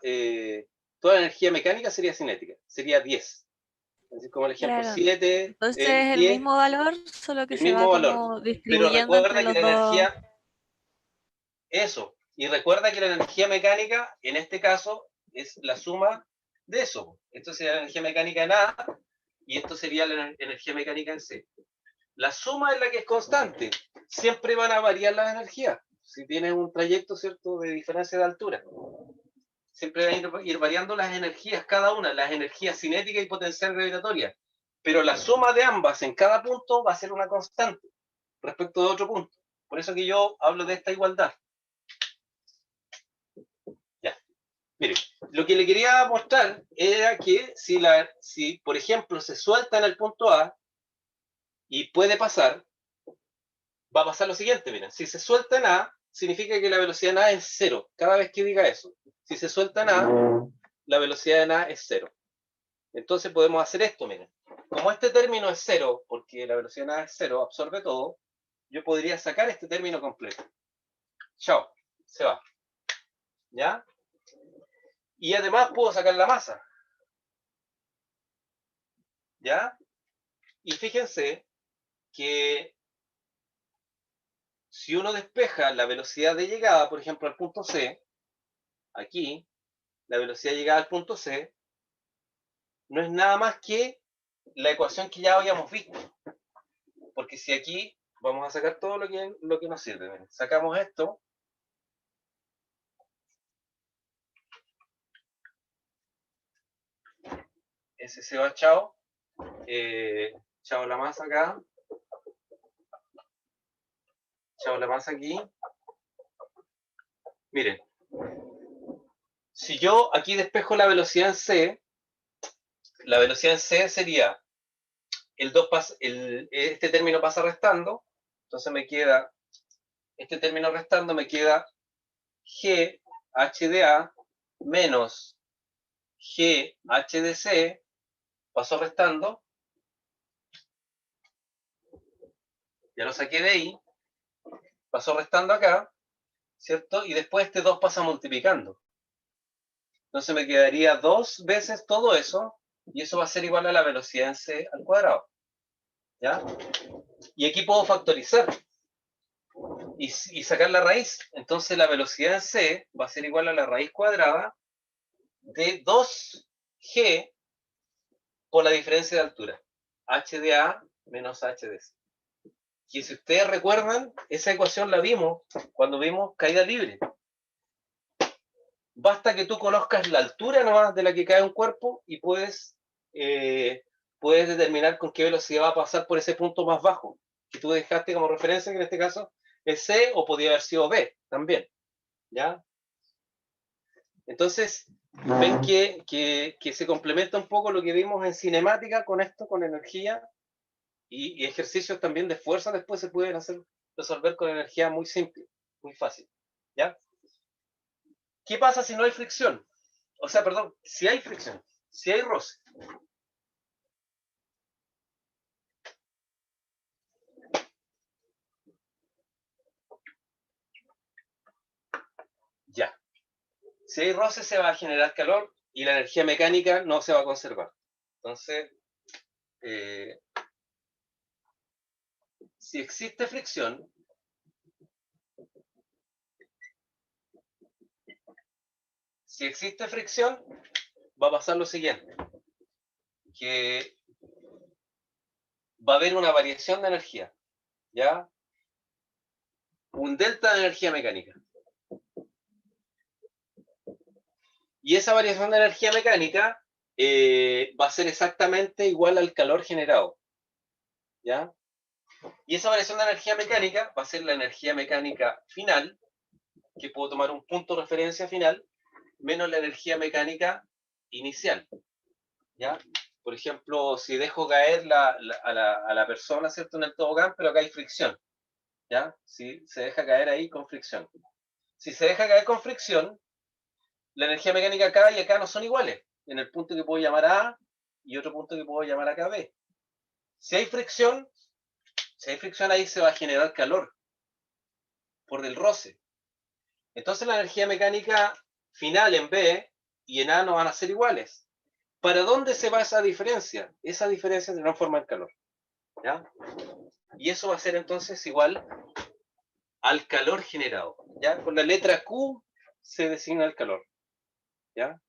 toda la energía mecánica sería cinética, sería 10. Así como el ejemplo claro. 7, Entonces es el 10, mismo valor, solo que el se va mismo valor. como Pero distribuyendo entre recuerda que los la dos. energía, eso, y recuerda que la energía mecánica, en este caso, es la suma de eso. Esto sería la energía mecánica en A, y esto sería la energía mecánica en C. La suma es la que es constante. Siempre van a variar las energías. Si tienes un trayecto, ¿cierto?, de diferencia de altura. Siempre van a ir variando las energías, cada una, las energías cinéticas y potencial gravitatoria. Pero la suma de ambas en cada punto va a ser una constante respecto de otro punto. Por eso que yo hablo de esta igualdad. Ya. Miren, lo que le quería mostrar era que si por ejemplo, se suelta en el punto A y puede pasar, va a pasar lo siguiente, miren, si se suelta en A, significa que la velocidad en A es 0, cada vez que diga eso. Si se suelta en A, la velocidad en A es 0. Entonces podemos hacer esto, miren. Como este término es 0, porque la velocidad en A es 0, absorbe todo, yo podría sacar este término completo. Chao, se va. ¿Ya? Y además puedo sacar la masa. ¿Ya? Y fíjense que si uno despeja la velocidad de llegada, por ejemplo, al punto C, aquí, la velocidad de llegada al punto C, no es nada más que la ecuación que ya habíamos visto. Porque si aquí vamos a sacar todo lo que nos sirve. Miren, sacamos esto. Ese se va, chao. Chao la masa acá. Chao la masa aquí. Miren. Si yo aquí despejo la velocidad en C, la velocidad en C sería este término pasa restando, entonces me queda, este término restando me queda G H de A menos G H de C, pasó restando, ya lo saqué de ahí, pasó restando acá, ¿cierto? Y después este 2 pasa multiplicando. Entonces me quedaría 2 veces todo eso, y eso va a ser igual a la velocidad en C al cuadrado. ¿Ya? Y aquí puedo factorizar y sacar la raíz. Entonces la velocidad en C va a ser igual a la raíz cuadrada de 2G por la diferencia de altura. H de A menos H de C. Y si ustedes recuerdan, esa ecuación la vimos cuando vimos caída libre. Basta que tú conozcas la altura nomás de la que cae un cuerpo y puedes determinar con qué velocidad va a pasar por ese punto más bajo que tú dejaste como referencia, que en este caso es C o podría haber sido B también. ¿Ya? Entonces, ven que se complementa un poco lo que vimos en cinemática con esto, con energía, y ejercicios también de fuerza después se pueden resolver con energía muy simple, muy fácil. ¿Ya? ¿Qué pasa si no hay fricción? O sea, perdón, si hay fricción, si hay roce. Ya. Si hay roce se va a generar calor y la energía mecánica no se va a conservar. Entonces, si existe fricción, va a pasar lo siguiente, que va a haber una variación de energía, ¿ya? Un delta de energía mecánica. Y esa variación de energía mecánica va a ser exactamente igual al calor generado, ¿ya? Y esa variación de energía mecánica va a ser la energía mecánica final, que puedo tomar un punto de referencia final, menos la energía mecánica inicial, ¿ya? Por ejemplo, si dejo caer a la persona, ¿cierto?, en el tobogán, pero acá hay fricción, ¿ya? Si se deja caer ahí con fricción. Si se deja caer con fricción, la energía mecánica acá y acá no son iguales. En el punto que puedo llamar A y otro punto que puedo llamar acá B. Si hay fricción ahí se va a generar calor por el roce. Entonces la energía mecánica final en B y en A no van a ser iguales. ¿Para dónde se va esa diferencia? Esa diferencia se transforma en calor, ¿ya? Y eso va a ser entonces igual al calor generado, ¿ya? Con la letra Q se designa el calor, ¿ya?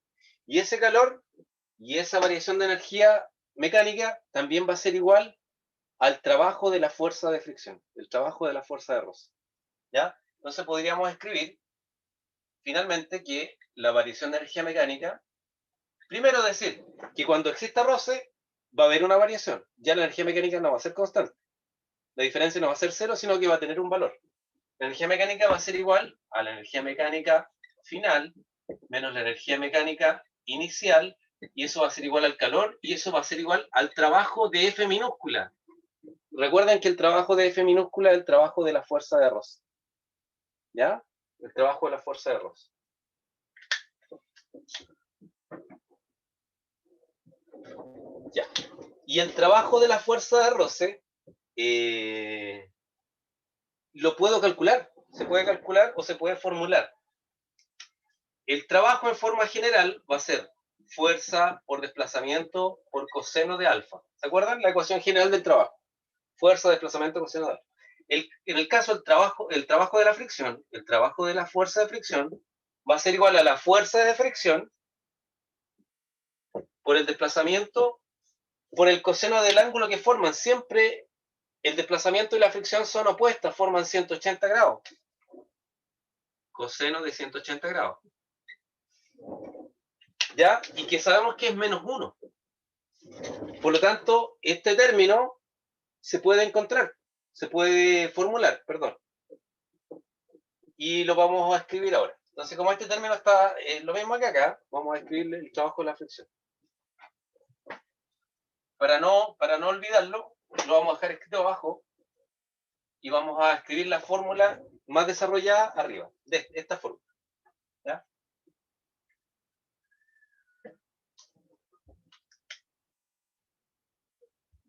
Y ese calor y esa variación de energía mecánica también va a ser igual al trabajo de la fuerza de fricción, el trabajo de la fuerza de roce, ¿ya? Entonces podríamos escribir finalmente que la variación de energía mecánica, primero decir que cuando exista roce va a haber una variación, ya la energía mecánica no va a ser constante, la diferencia no va a ser cero, sino que va a tener un valor. La energía mecánica va a ser igual a la energía mecánica final menos la energía mecánica inicial, y eso va a ser igual al calor, y eso va a ser igual al trabajo de F minúscula. Recuerden que el trabajo de F minúscula es el trabajo de la fuerza de roce, ¿ya? El trabajo de la fuerza de roce. Ya. Y el trabajo de la fuerza de roce lo puedo calcular. Se puede calcular o se puede formular. El trabajo en forma general va a ser fuerza por desplazamiento por coseno de alfa. ¿Se acuerdan? La ecuación general del trabajo. Fuerza, desplazamiento, coseno de alfa. En el caso del trabajo de la fricción, el trabajo de la fuerza de fricción va a ser igual a la fuerza de fricción por el desplazamiento por el coseno del ángulo que forman. Siempre el desplazamiento y la fricción son opuestas, forman 180 grados. Coseno de 180 grados. ¿Ya? Y que sabemos que es menos 1. Por lo tanto, este término se puede encontrar, se puede formular, perdón. Y lo vamos a escribir ahora. Entonces, como este término está lo mismo que acá, vamos a escribirle el trabajo de la fricción. Para no olvidarlo, lo vamos a dejar escrito abajo y vamos a escribir la fórmula más desarrollada arriba, de esta forma. ¿Ya?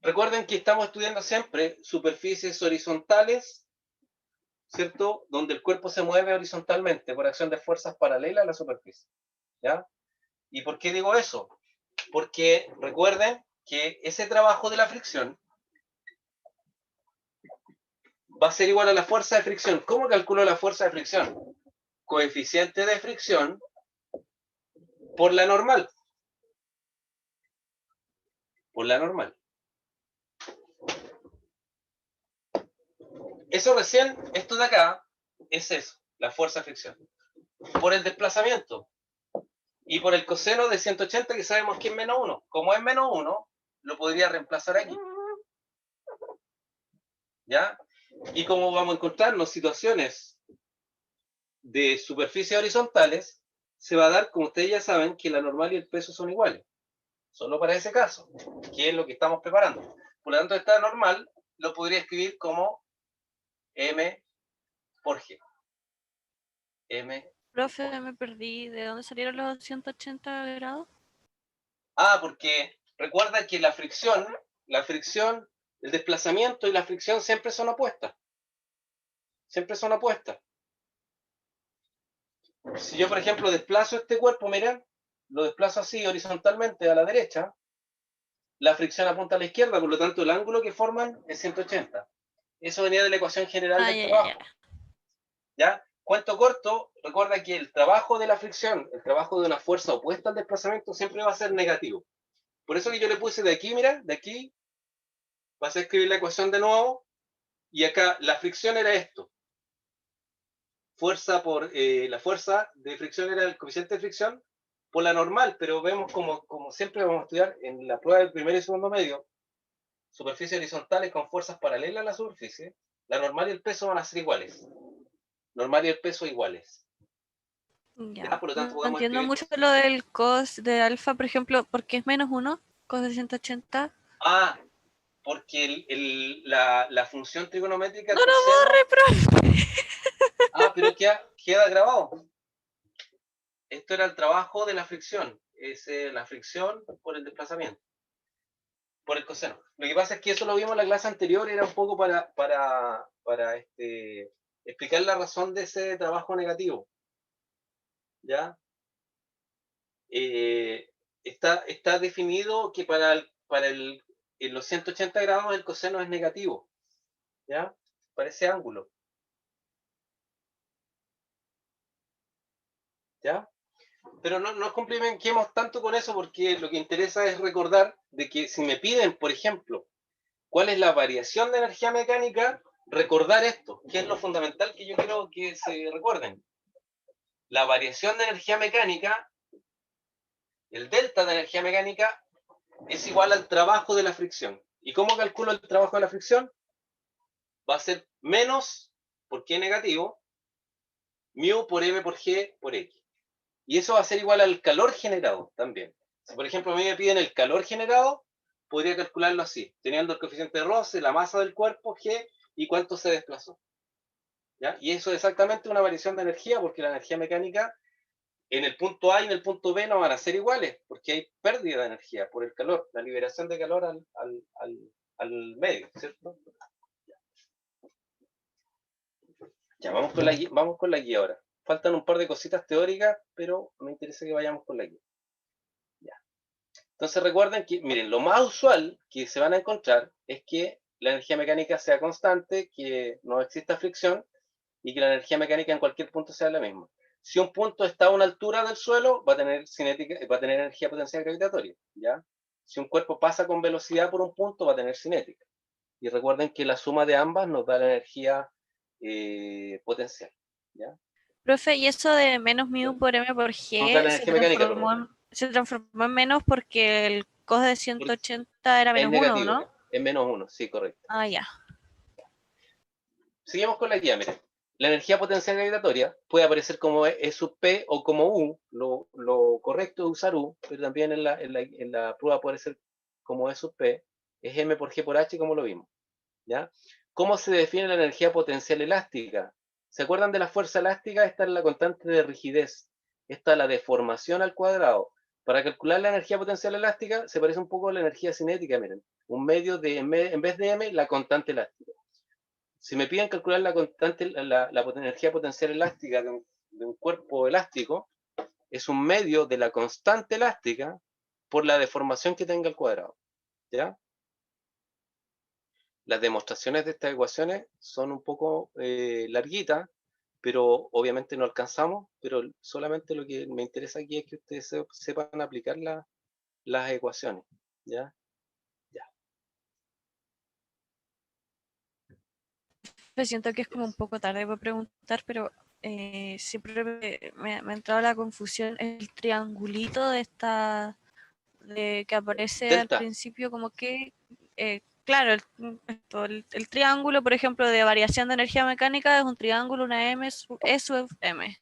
Recuerden que estamos estudiando siempre superficies horizontales, ¿cierto? Donde el cuerpo se mueve horizontalmente por acción de fuerzas paralelas a la superficie, ¿ya? ¿Y por qué digo eso? Porque recuerden que ese trabajo de la fricción va a ser igual a la fuerza de fricción. ¿Cómo calculo la fuerza de fricción? Coeficiente de fricción por la normal. Por la normal. Eso recién, esto de acá, es eso, la fuerza de fricción. Por el desplazamiento. Y por el coseno de 180 que sabemos que es menos 1. Como es menos 1, lo podría reemplazar aquí. ¿Ya? Y como vamos a encontrarnos situaciones de superficies horizontales, se va a dar, como ustedes ya saben, que la normal y el peso son iguales. Solo para ese caso, que es lo que estamos preparando. Por lo tanto, esta normal lo podría escribir como M por G. M. Profe, me perdí. ¿De dónde salieron los 180 grados? Porque recuerda que la fricción, el desplazamiento y la fricción siempre son opuestas. Siempre son opuestas. Si yo, por ejemplo, desplazo este cuerpo, miren, lo desplazo así horizontalmente a la derecha, la fricción apunta a la izquierda, por lo tanto el ángulo que forman es 180. Eso venía de la ecuación general del trabajo. ¿Ya? Cuento corto, recuerda que el trabajo de la fricción, el trabajo de una fuerza opuesta al desplazamiento, siempre va a ser negativo. Por eso que yo le puse de aquí, mira, de aquí, vas a escribir la ecuación de nuevo, y acá la fricción era esto. La fuerza de fricción era el coeficiente de fricción por la normal, pero vemos como siempre vamos a estudiar en la prueba del primer y segundo medio, superficies horizontales con fuerzas paralelas a la superficie, la normal y el peso van a ser iguales. Normal y el peso iguales. Ya. Por lo tanto, No entiendo mucho lo del cos de alfa, por ejemplo, porque es -1, cos de 180. Porque la función trigonométrica No lo coseno... borre, profe. Pero queda grabado. Esto era el trabajo de la fricción. Es la fricción por el desplazamiento. Por el coseno. Lo que pasa es que eso lo vimos en la clase anterior, era un poco para explicar la razón de ese trabajo negativo. ¿Ya? Está definido que en los 180 grados el coseno es negativo. ¿Ya? Para ese ángulo. ¿Ya? Pero no nos compliquemos tanto con eso, porque lo que interesa es recordar de que si me piden, por ejemplo, cuál es la variación de energía mecánica, recordar esto, que es lo fundamental que yo quiero que se recuerden. La variación de energía mecánica, el delta de energía mecánica, es igual al trabajo de la fricción. ¿Y cómo calculo el trabajo de la fricción? Va a ser menos, por G negativo, mu por M por G por X. Y eso va a ser igual al calor generado también. Si por ejemplo a mí me piden el calor generado, podría calcularlo así, teniendo el coeficiente de roce, la masa del cuerpo, G, y cuánto se desplazó. ¿Ya? Y eso es exactamente una variación de energía, porque la energía mecánica en el punto A y en el punto B no van a ser iguales, porque hay pérdida de energía por el calor, la liberación de calor al medio, ¿cierto? Ya, vamos con la guía ahora. Faltan un par de cositas teóricas, pero me interesa que vayamos con la guía. Ya. Entonces recuerden que, miren, lo más usual que se van a encontrar es que la energía mecánica sea constante, que no exista fricción y que la energía mecánica en cualquier punto sea la misma. Si un punto está a una altura del suelo, va a tener energía potencial gravitatoria, ¿ya? Si un cuerpo pasa con velocidad por un punto, va a tener cinética. Y recuerden que la suma de ambas nos da la energía potencial, ¿ya? Profe, y eso de menos mu por m por Nos da g la energía mecánica, perdón. se transformó en menos porque el cos de 180 era Es -1, negativo, ¿no? es -1, sí, correcto. Ah, ya. Seguimos con la guía, miren. La energía potencial gravitatoria puede aparecer como E sub P o como U. Lo correcto es usar U, pero también en la prueba puede ser como E sub P. Es M por G por H, como lo vimos. ¿Ya? ¿Cómo se define la energía potencial elástica? ¿Se acuerdan de la fuerza elástica? Esta es la constante de rigidez. Esta es la deformación al cuadrado. Para calcular la energía potencial elástica se parece un poco a la energía cinética, miren. Un medio de, en vez de M, la constante elástica. Si me piden calcular la constante, la energía potencial elástica de un cuerpo elástico, es un medio de la constante elástica por la deformación que tenga el cuadrado. ¿Ya? Las demostraciones de estas ecuaciones son un poco larguitas, pero obviamente no alcanzamos, pero solamente lo que me interesa aquí es que ustedes sepan aplicar las ecuaciones. ¿Ya? Me siento que es como un poco tarde para preguntar, pero siempre me ha entrado la confusión el triangulito de que aparece al Delta. principio como que, claro, el triángulo, por ejemplo, de variación de energía mecánica es un triángulo, una M, E sub M.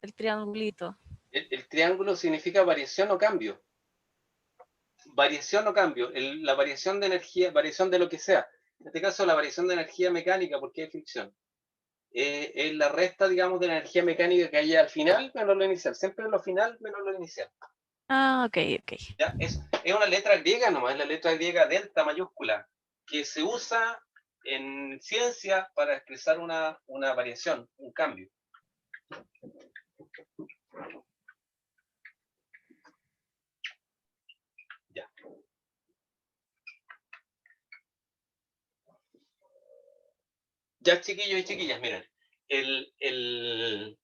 El triangulito. El triángulo significa variación o cambio. Variación o cambio. La variación de energía, variación de lo que sea. En este caso, la variación de energía mecánica, porque hay fricción. Es la resta, digamos, de la energía mecánica que hay al final menos lo inicial. Siempre lo final menos lo inicial. Ah, ok, ok. ¿Ya? Es una letra griega nomás, es la letra griega delta mayúscula, que se usa en ciencia para expresar una variación, un cambio. Ya. Ya, chiquillos y chiquillas, miren, el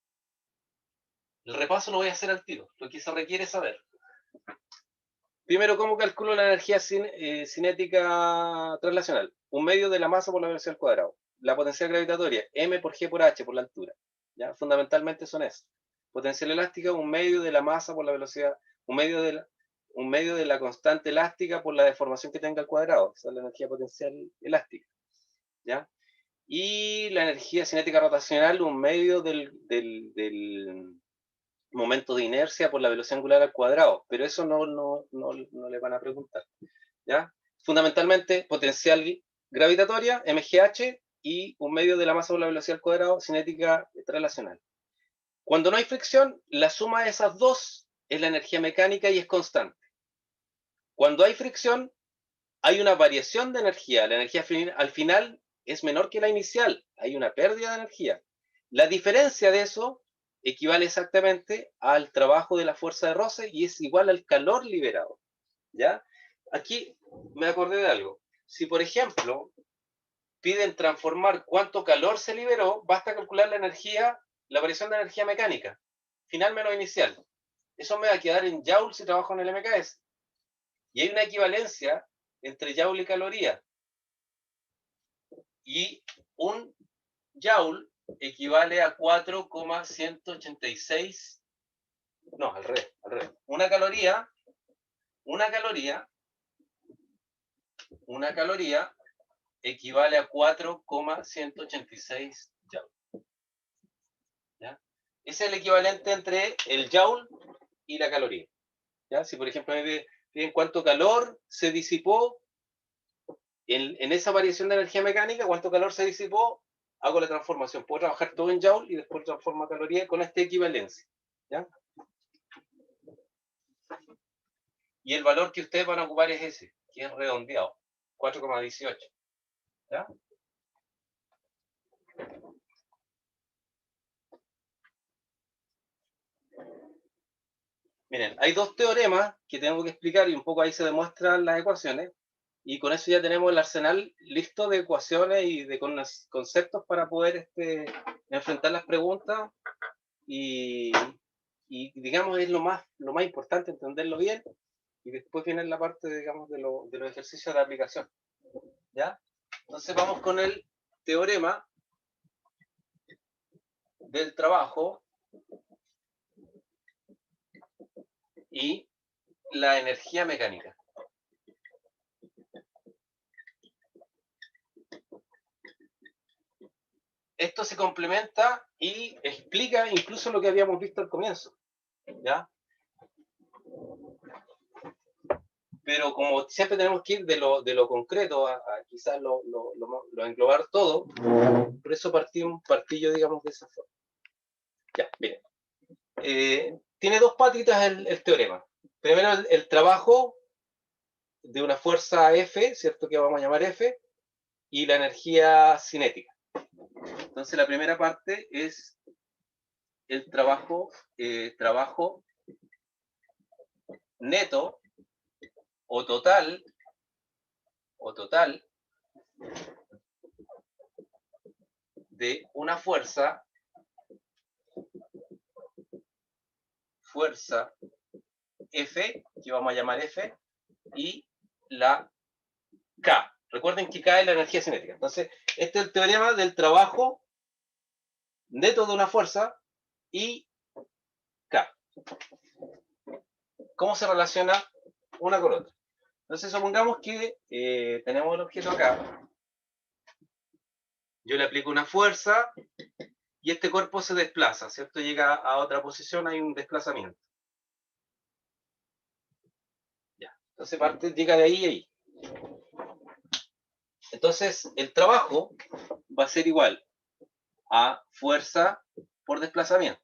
repaso lo voy a hacer al tiro, lo que se requiere saber. Primero, ¿cómo calculo la energía cinética translacional? Un medio de la masa por la velocidad al cuadrado. La potencial gravitatoria, m por g por h por la altura. ¿Ya? Fundamentalmente son esas. Potencial elástica, un medio de la masa por la velocidad, un medio de la constante elástica por la deformación que tenga el cuadrado. Esa es la energía potencial elástica. ¿Ya? Y la energía cinética rotacional, un medio del momento de inercia por la velocidad angular al cuadrado, pero eso no le van a preguntar, ¿ya? Fundamentalmente, potencial gravitatoria, mgh, y un medio de la masa por la velocidad al cuadrado, cinética translacional. Cuando no hay fricción, la suma de esas dos es la energía mecánica y es constante. Cuando hay fricción, hay una variación de energía. La energía al final es menor que la inicial. Hay una pérdida de energía. La diferencia de eso equivale exactamente al trabajo de la fuerza de roce y es igual al calor liberado. ¿Ya? Aquí me acordé de algo. Si, por ejemplo, piden transformar cuánto calor se liberó, basta calcular la energía, la variación de energía mecánica. Final menos inicial. Eso me va a quedar en Joule si trabajo en el MKS. Y hay una equivalencia entre Joule y caloría. Y un Joule equivale a 4,186. No, al revés. Una caloría equivale a 4,186 Joule. ¿Ya? Ese es el equivalente entre el Joule y la caloría. ¿Ya? Si por ejemplo me piden cuánto calor se disipó en esa variación de energía mecánica, cuánto calor se disipó, hago la transformación. Puedo trabajar todo en Joule y después transformo a caloría con esta equivalencia. ¿Ya? Y el valor que ustedes van a ocupar es ese, que es redondeado, 4,18. ¿Ya? Miren, hay dos teoremas que tengo que explicar y un poco ahí se demuestran las ecuaciones. Y con eso ya tenemos el arsenal listo de ecuaciones y de conceptos para poder enfrentar las preguntas. Y digamos, es lo más importante entenderlo bien. Y después viene la parte, digamos, de los ejercicios de aplicación. ¿Ya? Entonces vamos con el teorema del trabajo y la energía mecánica. Esto se complementa y explica incluso lo que habíamos visto al comienzo. ¿Ya? Pero como siempre tenemos que ir de lo concreto a quizás lo englobar todo, por eso partí yo, digamos, de esa forma. Ya, miren. Tiene dos patitas el teorema. Primero, el trabajo de una fuerza F, ¿cierto? Que vamos a llamar F, y la energía cinética. Entonces, la primera parte es el trabajo neto o total de una fuerza F, que vamos a llamar F, y la K. Recuerden que K es la energía cinética. Entonces, este es el teorema del trabajo neto de una fuerza y K. ¿Cómo se relaciona una con otra? Entonces, supongamos que tenemos el objeto acá. Yo le aplico una fuerza y este cuerpo se desplaza, ¿cierto? Llega a otra posición, hay un desplazamiento. Ya. Entonces, llega de ahí a ahí. Entonces, el trabajo va a ser igual a fuerza por desplazamiento.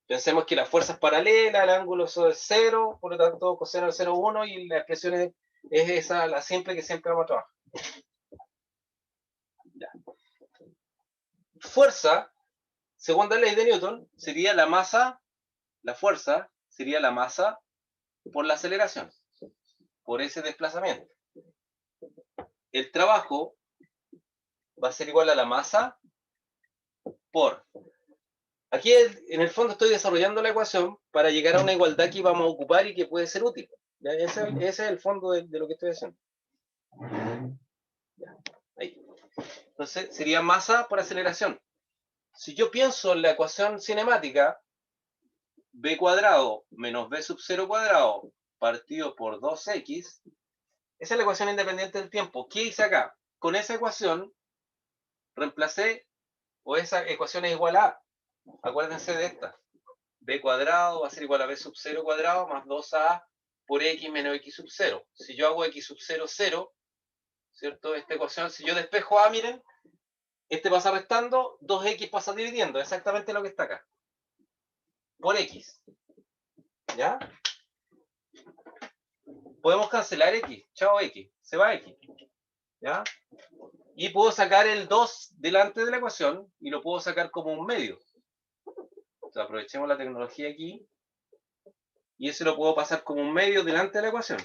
Pensemos que la fuerza es paralela, el ángulo es 0, por lo tanto, coseno de 0,1 y la expresión es esa, la simple que siempre vamos a trabajar. Ya. Fuerza, segunda ley de Newton, sería la masa, la fuerza sería la masa por la aceleración, por ese desplazamiento. El trabajo va a ser igual a la masa por... Aquí en el fondo estoy desarrollando la ecuación para llegar a una igualdad que vamos a ocupar y que puede ser útil. ¿Ya? Ese es el fondo de lo que estoy haciendo. Ya, ahí. Entonces sería masa por aceleración. Si yo pienso en la ecuación cinemática, b cuadrado menos b sub 0 cuadrado partido por 2x, esa es la ecuación independiente del tiempo. ¿Qué hice acá? Con esa ecuación reemplacé, o esa ecuación es igual a, acuérdense de esta, b cuadrado va a ser igual a b sub 0 cuadrado más 2a por x menos x sub 0. Si yo hago x sub 0, 0, ¿cierto? Esta ecuación, si yo despejo a, miren, este pasa restando, 2x pasa dividiendo, exactamente lo que está acá. Por x. ¿Ya? Podemos cancelar x, chao x, se va x. ¿Ya? Y puedo sacar el 2 delante de la ecuación y lo puedo sacar como un medio. O sea, aprovechemos la tecnología aquí. Y ese lo puedo pasar como un medio delante de la ecuación.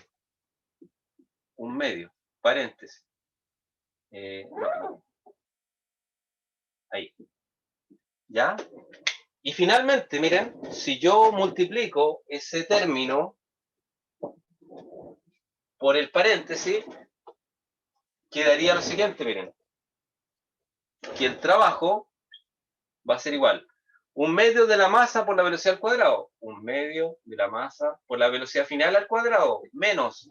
Un medio, paréntesis. Ahí. ¿Ya? Y finalmente, miren, si yo multiplico ese término por el paréntesis, quedaría lo siguiente, miren. Que el trabajo va a ser igual. Un medio de la masa por la velocidad al cuadrado. Un medio de la masa por la velocidad final al cuadrado. Menos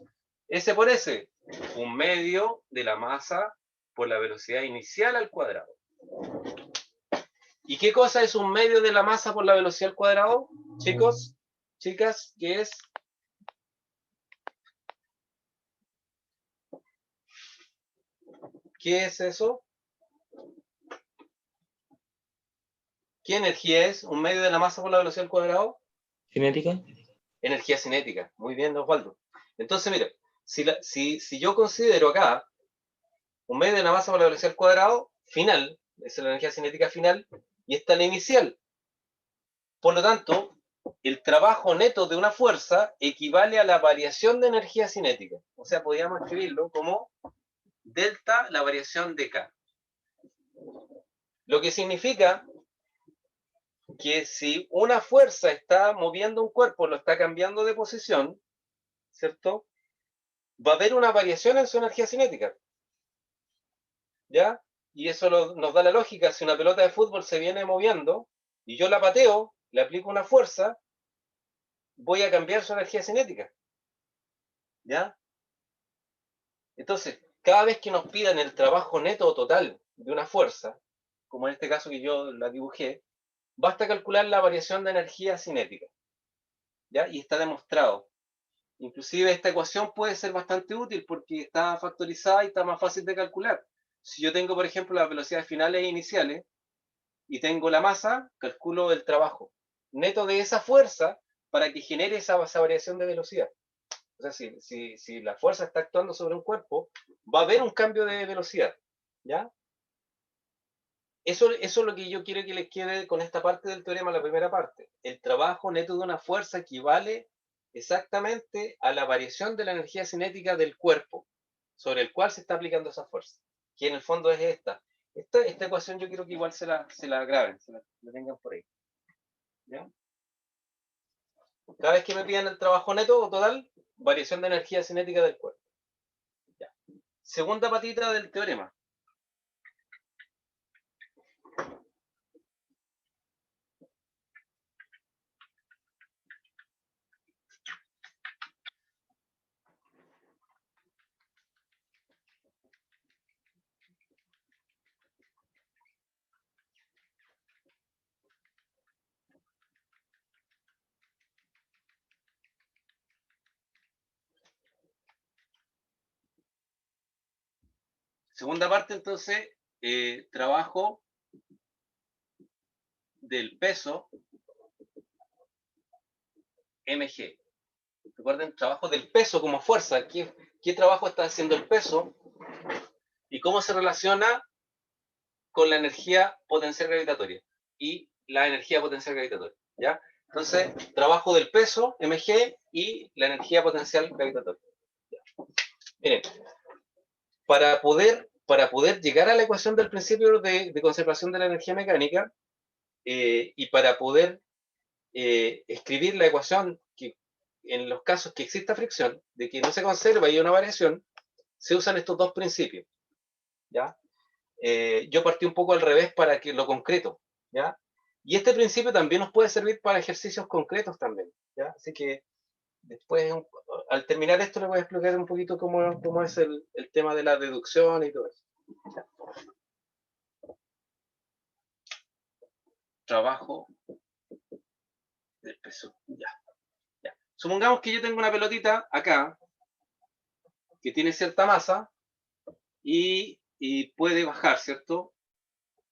S por S. Un medio de la masa por la velocidad inicial al cuadrado. ¿Y qué cosa es un medio de la masa por la velocidad al cuadrado? Chicos, chicas, ¿qué es? ¿Qué es eso? ¿Qué energía es? ¿Un medio de la masa por la velocidad al cuadrado? Cinética. Energía cinética. Muy bien, Osvaldo. Entonces, mira, si yo considero acá un medio de la masa por la velocidad al cuadrado, final, esa es la energía cinética final, y esta es la inicial. Por lo tanto, el trabajo neto de una fuerza equivale a la variación de energía cinética. O sea, podríamos escribirlo como delta la variación de K. Lo que significa que si una fuerza está moviendo un cuerpo, lo está cambiando de posición, ¿cierto? Va a haber una variación en su energía cinética. ¿Ya? Y eso nos da la lógica. Si una pelota de fútbol se viene moviendo y yo la pateo, le aplico una fuerza, voy a cambiar su energía cinética. ¿Ya? Entonces, cada vez que nos pidan el trabajo neto o total de una fuerza, como en este caso que yo la dibujé, basta calcular la variación de energía cinética. ¿Ya? Y está demostrado. Inclusive esta ecuación puede ser bastante útil porque está factorizada y está más fácil de calcular. Si yo tengo, por ejemplo, las velocidades finales e iniciales y tengo la masa, calculo el trabajo neto de esa fuerza para que genere esa variación de velocidad. O sea, si la fuerza está actuando sobre un cuerpo, va a haber un cambio de velocidad. ¿Ya? Eso es lo que yo quiero que les quede con esta parte del teorema, la primera parte. El trabajo neto de una fuerza equivale exactamente a la variación de la energía cinética del cuerpo sobre el cual se está aplicando esa fuerza, que en el fondo es esta. Esta ecuación yo quiero que igual se la graben, se la tengan por ahí. ¿Ya? Cada vez que me pidan el trabajo neto o total, variación de energía cinética del cuerpo. ¿Ya? Segunda patita del teorema. Segunda parte, entonces, trabajo del peso mg. Recuerden, trabajo del peso como fuerza. ¿Qué trabajo está haciendo el peso? Y cómo se relaciona con la energía potencial gravitatoria y la energía potencial gravitatoria. ¿Ya? Entonces, trabajo del peso mg y la energía potencial gravitatoria. Miren, para poder para poder llegar a la ecuación del principio de conservación de la energía mecánica, y para poder escribir la ecuación que en los casos que exista fricción, de que no se conserva y hay una variación, se usan estos dos principios, ¿ya? Yo partí un poco al revés para que lo concreto, ¿ya? Y este principio también nos puede servir para ejercicios concretos también, ¿ya? Así que después, al terminar esto, les voy a explicar un poquito cómo es el tema de la deducción y todo eso. ¿Ya? Trabajo del peso, ya. Supongamos que yo tengo una pelotita acá que tiene cierta masa y puede bajar, ¿cierto?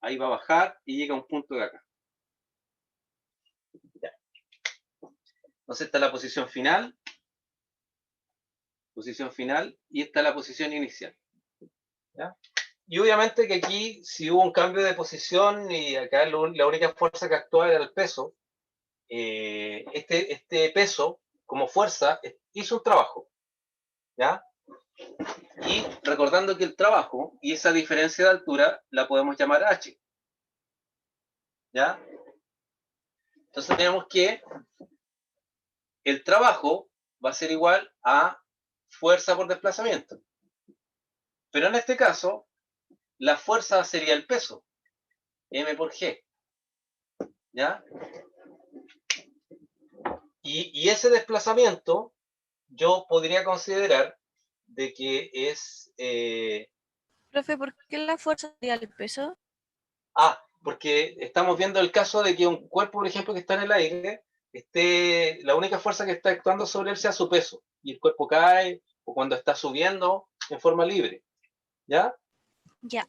Ahí va a bajar y llega a un punto de acá. Ya. Entonces está la posición final, y esta es la posición inicial. ¿Ya? Y obviamente que aquí, si hubo un cambio de posición y acá la única fuerza que actuaba era el peso, este peso, como fuerza, hizo un trabajo. ¿Ya? Y recordando que el trabajo y esa diferencia de altura la podemos llamar H. ¿Ya? Entonces tenemos que el trabajo va a ser igual a fuerza por desplazamiento. Pero en este caso, la fuerza sería el peso, M por G. ¿Ya? Y ese desplazamiento yo podría considerar de que es... Profe, ¿por qué la fuerza sería el peso? porque estamos viendo el caso de que un cuerpo, por ejemplo, que está en el aire, la única fuerza que está actuando sobre él sea su peso, y el cuerpo cae, o cuando está subiendo en forma libre. ¿Ya? Ya.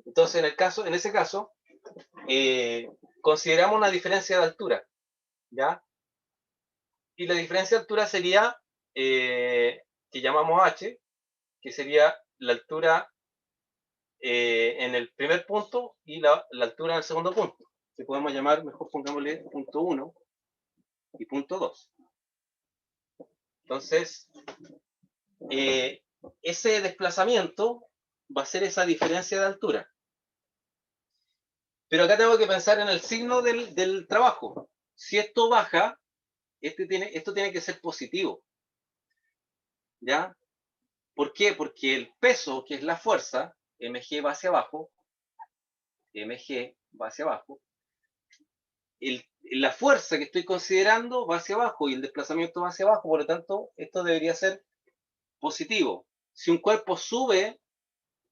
Entonces, en ese caso, consideramos una diferencia de altura. ¿Ya? Y la diferencia de altura sería, que llamamos H, que sería la altura en el primer punto y la altura en el segundo punto, que podemos llamar, mejor pongámosle punto 1 y punto 2. Entonces, ese desplazamiento va a ser esa diferencia de altura. Pero acá tengo que pensar en el signo del trabajo. Si esto baja, esto tiene que ser positivo. ¿Ya? ¿Por qué? Porque el peso, que es la fuerza, mg va hacia abajo, mg va hacia abajo, la fuerza que estoy considerando va hacia abajo y el desplazamiento va hacia abajo, por lo tanto, esto debería ser positivo. Si un cuerpo sube,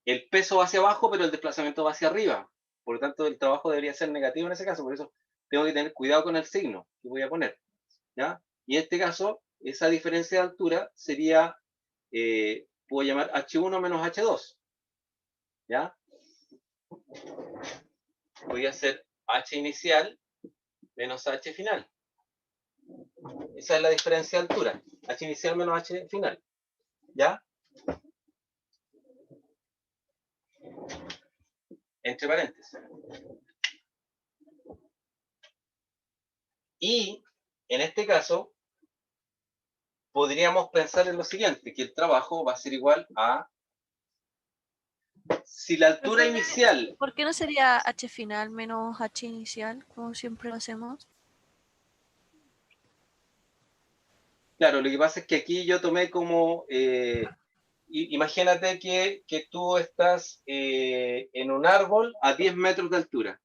el peso va hacia abajo, pero el desplazamiento va hacia arriba. Por lo tanto, el trabajo debería ser negativo en ese caso, por eso tengo que tener cuidado con el signo que voy a poner. ¿Ya? Y en este caso, esa diferencia de altura sería, puedo llamar H1 menos H2. ¿Ya? Voy a hacer H inicial menos H final. Esa es la diferencia de altura. H inicial menos H final. ¿Ya? Entre paréntesis. Y en este caso, podríamos pensar en lo siguiente, que el trabajo va a ser igual a... Si la altura inicial... ¿Por qué no sería H final menos H inicial, como siempre lo hacemos? Claro, lo que pasa es que aquí yo tomé como... imagínate que tú estás en un árbol a 10 metros de altura.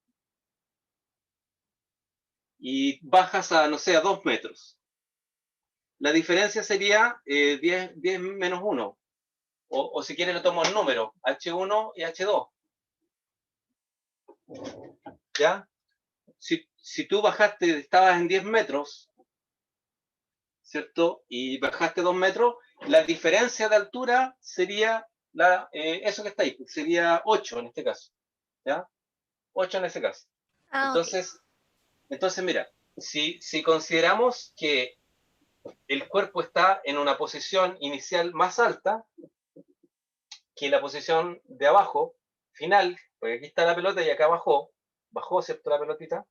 Y bajas a, no sé, a 2 metros. La diferencia sería 10 menos 1. O si quieres lo tomo en número, H1 y H2. ¿Ya? Si tú bajaste, estabas en 10 metros, ¿cierto? Y bajaste 2 metros, la diferencia de altura sería eso que está ahí, sería 8 en este caso. ¿Ya? 8 en ese caso. Entonces, mira, si consideramos que el cuerpo está en una posición inicial más alta que la posición de abajo, final, porque aquí está la pelota y acá bajó, ¿cierto? La pelotita,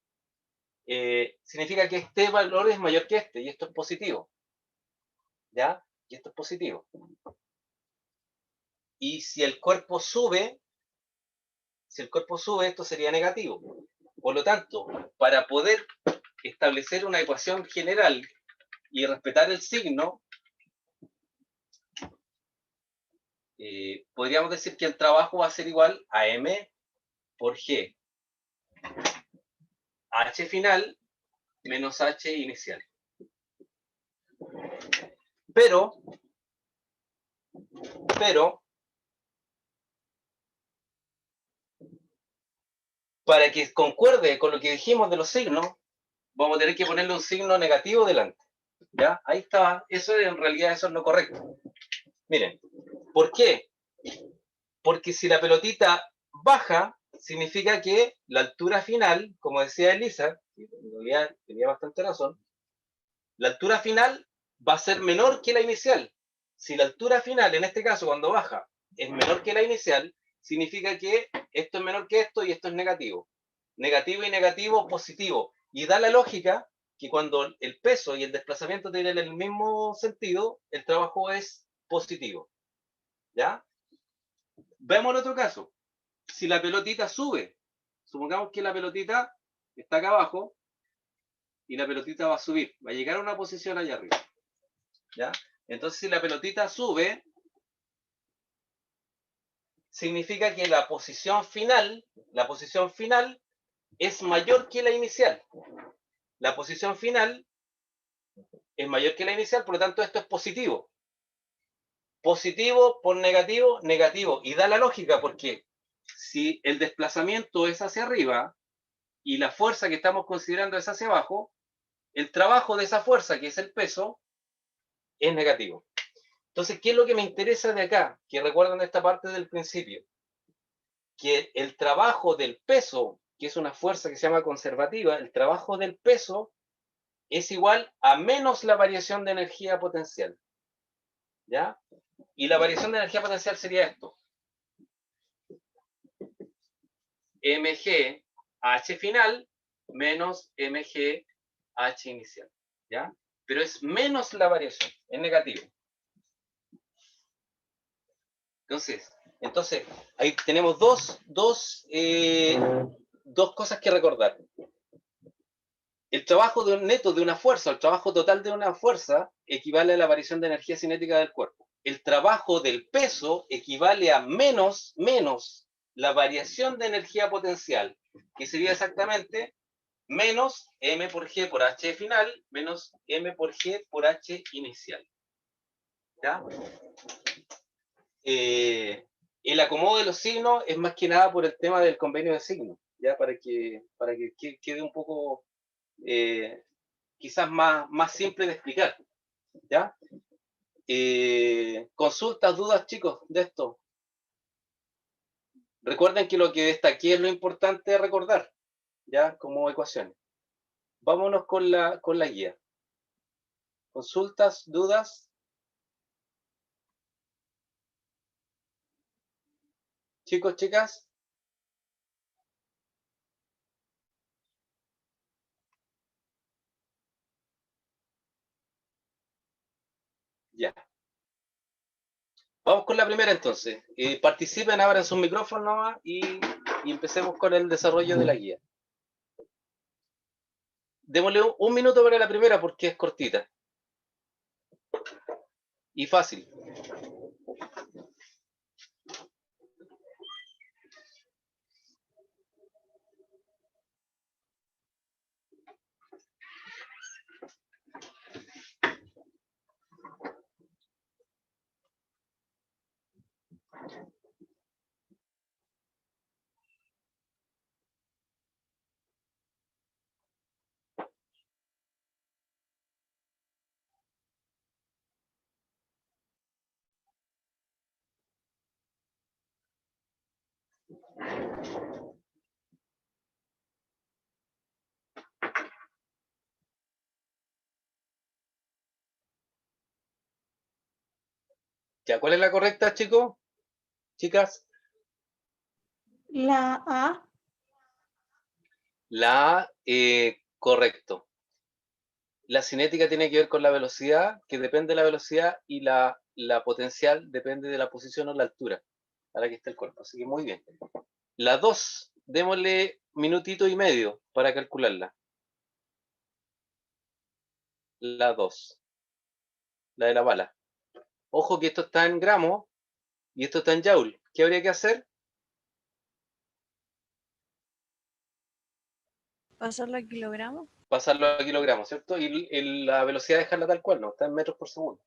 significa que este valor es mayor que este, y esto es positivo. ¿Ya? Y esto es positivo. y si el cuerpo sube, esto sería negativo. Por lo tanto, para poder establecer una ecuación general y respetar el signo, podríamos decir que el trabajo va a ser igual a M por G. H final menos H inicial. Pero, para que concuerde con lo que dijimos de los signos, vamos a tener que ponerle un signo negativo delante. ¿Ya? Ahí está. Eso en realidad eso es lo correcto. Miren, ¿por qué? Porque si la pelotita baja, significa que la altura final, como decía Elisa, en realidad tenía bastante razón, la altura final va a ser menor que la inicial. Si la altura final, en este caso, cuando baja, es menor que la inicial, significa que esto es menor que esto y esto es negativo. Negativo y negativo, positivo. Y da la lógica que cuando el peso y el desplazamiento tienen el mismo sentido, el trabajo es positivo. ¿Ya? Vemos el otro caso. Si la pelotita sube, supongamos que la pelotita está acá abajo y la pelotita va a subir, va a llegar a una posición allá arriba. ¿Ya? Entonces, si la pelotita sube, significa que la posición final es mayor que la inicial. La posición final es mayor que la inicial, por lo tanto, esto es positivo. Positivo por negativo, negativo. Y da la lógica, porque si el desplazamiento es hacia arriba y la fuerza que estamos considerando es hacia abajo, el trabajo de esa fuerza, que es el peso, es negativo. Entonces, ¿qué es lo que me interesa de acá? Que recuerden esta parte del principio. Que el trabajo del peso, que es una fuerza que se llama conservativa, el trabajo del peso es igual a menos la variación de energía potencial. ¿Ya? Y la variación de energía potencial sería esto. mg h final menos mg h inicial. ¿Ya? Pero es menos la variación, es negativo. Entonces ahí tenemos dos cosas que recordar. El trabajo neto de una fuerza, el trabajo total de una fuerza, equivale a la variación de energía cinética del cuerpo. El trabajo del peso equivale a menos la variación de energía potencial, que sería exactamente menos m por g por h final, menos m por g por h inicial. ¿Ya? El acomodo de los signos es más que nada por el tema del convenio de signos, ya para que quede un poco quizás más simple de explicar. ¿Ya? Consultas, dudas, chicos, de esto. Recuerden que lo que está aquí es lo importante de recordar, ya como ecuaciones. Vámonos con la guía. Consultas, dudas. Chicos, chicas. Ya. Vamos con la primera entonces. Participen ahora en sus micrófonos nomás y empecemos con el desarrollo de la guía. Démosle un minuto para la primera porque es cortita. Y fácil. ¿Ya cuál es la correcta, chicos? Chicas. La A. La A, correcto. La cinética tiene que ver con la velocidad, que depende de la velocidad, y la la potencial depende de la posición o la altura a la que está el cuerpo. Así que muy bien. La 2, démosle minutito y medio para calcularla. La 2, la de la bala. Ojo que esto está en gramos y esto está en joule. ¿Qué habría que hacer? ¿Pasarlo a kilogramos? Pasarlo a kilogramos, ¿cierto? Y la velocidad dejarla tal cual, ¿no? Está en metros por segundo.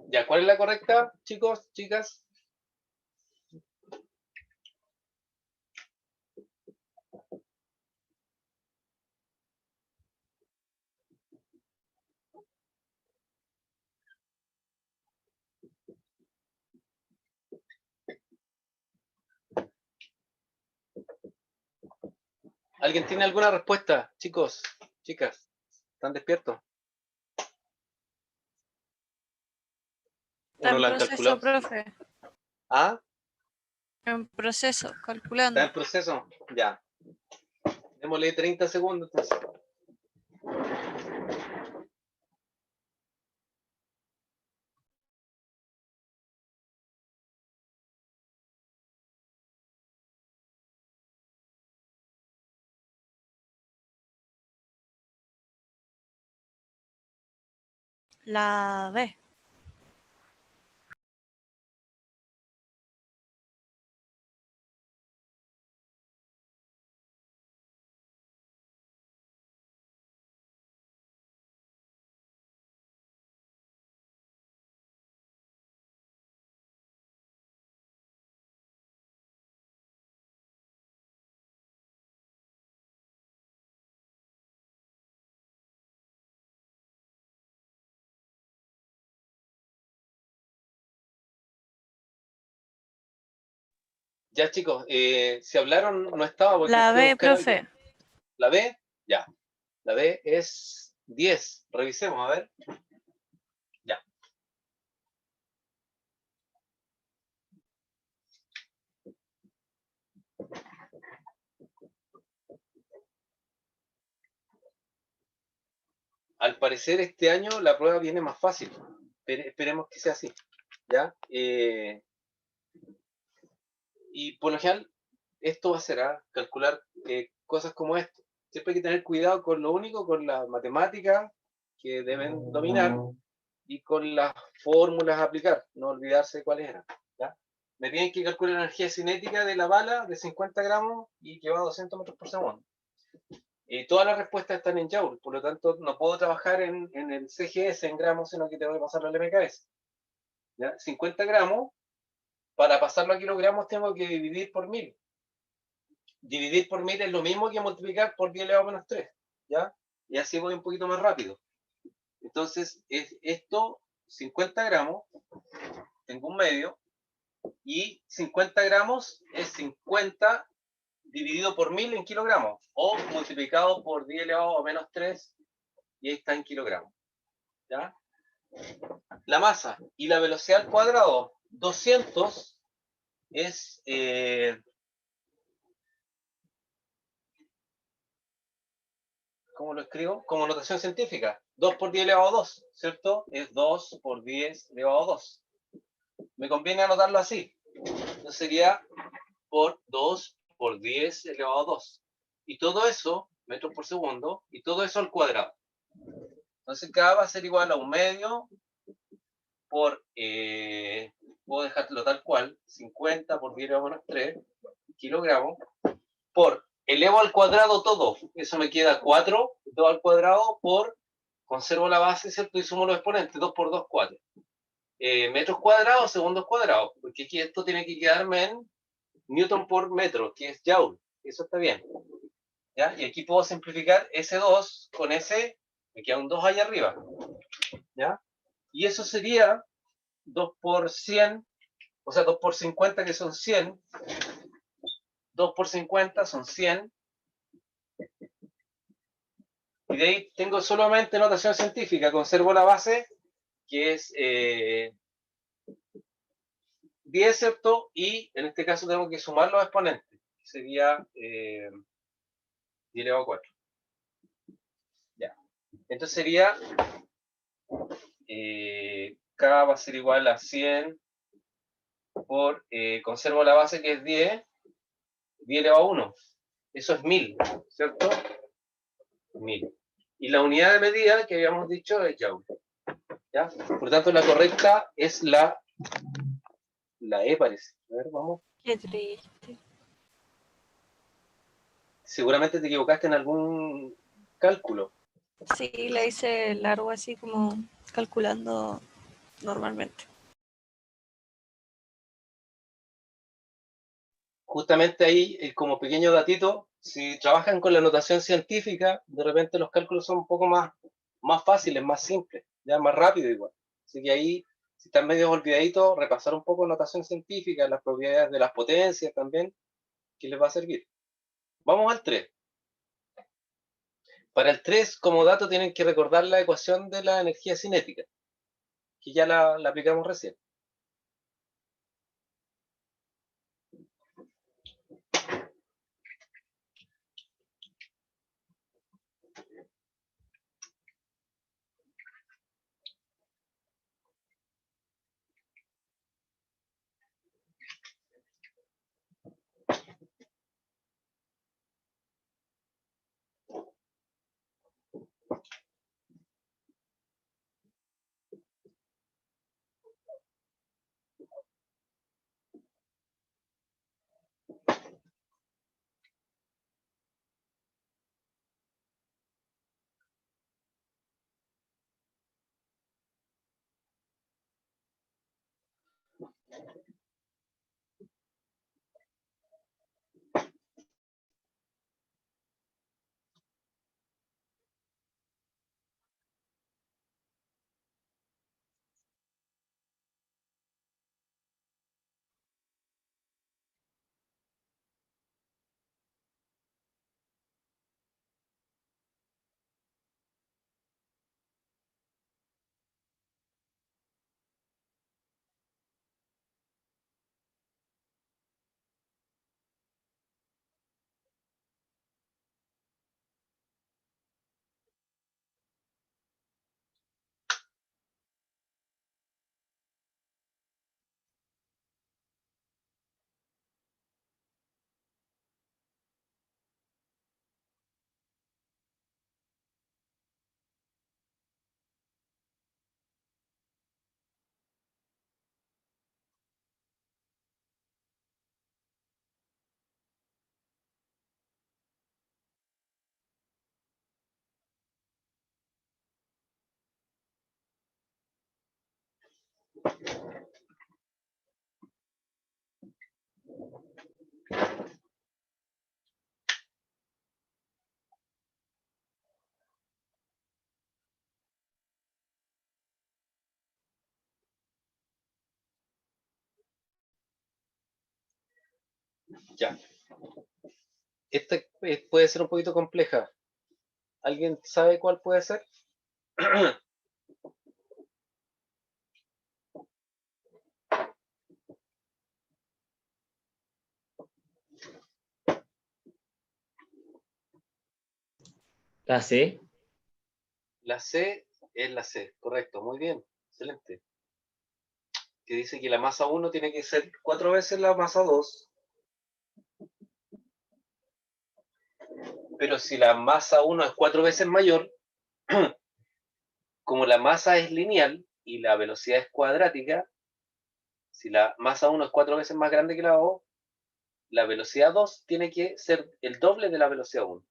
Ya, ¿cuál es la correcta, chicos, chicas? ¿Alguien tiene alguna respuesta, chicos, chicas? ¿Están despiertos? ¿O Está no en la han proceso, calculado? profe. ¿Ah? En proceso, ¿Está calculando. en proceso? Ya. Démosle 30 segundos entonces. La B. Ya, chicos, si hablaron, no estaba porque La fui a B, buscar algo. profe. ¿La B? Ya. La B es 10. Revisemos, a ver. Ya. Al parecer este año la prueba viene más fácil. Esperemos que sea así. ¿Ya? Y por lo general, esto va a ser calcular cosas como esto. Siempre hay que tener cuidado con lo único, con la matemática que deben dominar y con las fórmulas a aplicar, no olvidarse cuáles eran. ¿Ya? Me piden que calcule la energía cinética de la bala de 50 gramos y que va a 200 metros por segundo. Todas las respuestas están en Joule, por lo tanto no puedo trabajar en el CGS en gramos, sino que tengo que pasarlo al MKS. ¿Ya? 50 gramos, para pasarlo a kilogramos tengo que dividir por 1000. Dividir por 1000 es lo mismo que multiplicar por 10 elevado a menos 3. ¿Ya? Y así voy un poquito más rápido. Entonces, esto, 50 gramos, tengo un medio, y 50 gramos es 50 dividido por 1000 en kilogramos, o multiplicado por 10 elevado a menos 3, y ahí está en kilogramos. ¿Ya? La masa y la velocidad al cuadrado, 200 es... ¿cómo lo escribo? Como notación científica. 2 por 10 elevado a 2, ¿cierto? Es 2 por 10 elevado a 2. Me conviene anotarlo así. Entonces sería por 2 por 10 elevado a 2. Y todo eso, metros por segundo, y todo eso al cuadrado. Entonces K va a ser igual a un medio por, puedo dejarlo tal cual, 50 por 10 elevado a menos 3 kilogramos, por elevo al cuadrado todo. Eso me queda 4, 2 al cuadrado por, conservo la base, ¿cierto? Y sumo los exponentes, 2 por 2, 4. Metros cuadrados, segundos cuadrados, porque aquí esto tiene que quedarme en Newton por metro, que es Joule. Eso está bien. ¿Ya? Y aquí puedo simplificar ese 2 con ese, me queda un 2 allá arriba. ¿Ya? Y eso sería 2 por 100, o sea, 2 por 50, que son 100. 2 por 50 son 100. Y de ahí tengo solamente notación científica. Conservo la base, que es 10, ¿cierto? Y en este caso tengo que sumar los exponentes. Que sería 10 elevado a 4. Ya. Entonces sería K va a ser igual a 100 por, conservo la base que es 10 elevado a 1. Eso es 1000, ¿cierto? 1000. Y la unidad de medida que habíamos dicho es Joule. ¿Ya? Por lo tanto, la correcta es la E, parece. A ver, vamos. Qué triste. Seguramente te equivocaste en algún cálculo. Sí, la hice largo así como calculando normalmente. Justamente ahí, como pequeño datito, si trabajan con la notación científica, de repente los cálculos son un poco más fáciles, más simples, ya más rápido igual. Así que ahí, si están medio olvidaditos, repasar un poco notación científica, las propiedades de las potencias también, que les va a servir. Vamos al 3. Para el 3, como dato, tienen que recordar la ecuación de la energía cinética, que ya la aplicamos recién. Ya. Esta puede ser un poquito compleja. ¿Alguien sabe cuál puede ser? La C. La C es la C, correcto, muy bien, excelente. Que dice que la masa 1 tiene que ser 4 veces la masa 2. Pero si la masa 1 es 4 veces mayor, como la masa es lineal y la velocidad es cuadrática, si la masa 1 es 4 veces más grande que la 2, la velocidad 2 tiene que ser el doble de la velocidad 1.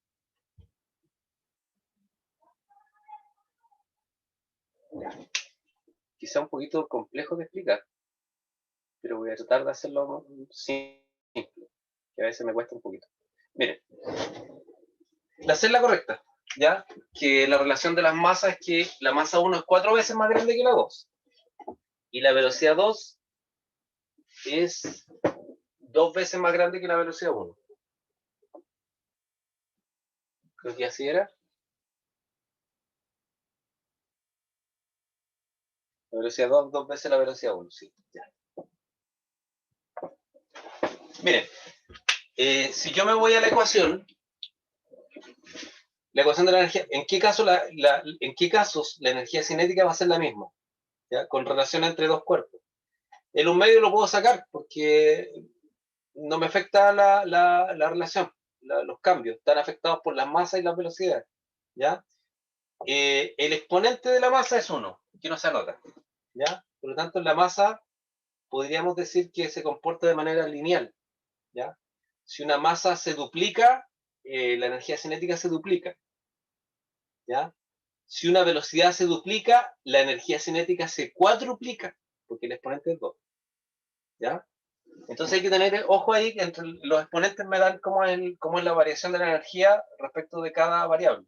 Quizá un poquito complejo de explicar, pero voy a tratar de hacerlo simple, que a veces me cuesta un poquito. Miren, la C es la correcta, ¿ya? Que la relación de las masas es que la masa 1 es 4 veces más grande que la 2. Y la velocidad 2 es 2 veces más grande que la velocidad 1. Creo que así era. La velocidad 2, 2 veces la velocidad 1, sí. Ya. Miren, si yo me voy a la ecuación de la energía, ¿en qué casos la energía cinética va a ser la misma? ¿Ya? Con relación entre dos cuerpos. En un medio lo puedo sacar porque no me afecta la relación, los cambios. Están afectados por las masas y las velocidades. ¿Ya? El exponente de la masa es 1, que no se anota. ¿Ya? Por lo tanto, la masa podríamos decir que se comporta de manera lineal. ¿Ya? Si una masa se duplica, la energía cinética se duplica. ¿Ya? Si una velocidad se duplica, la energía cinética se cuadruplica, porque el exponente es 2. ¿Ya? Entonces hay que tener ojo ahí, que entre los exponentes me dan cómo es la variación de la energía respecto de cada variable.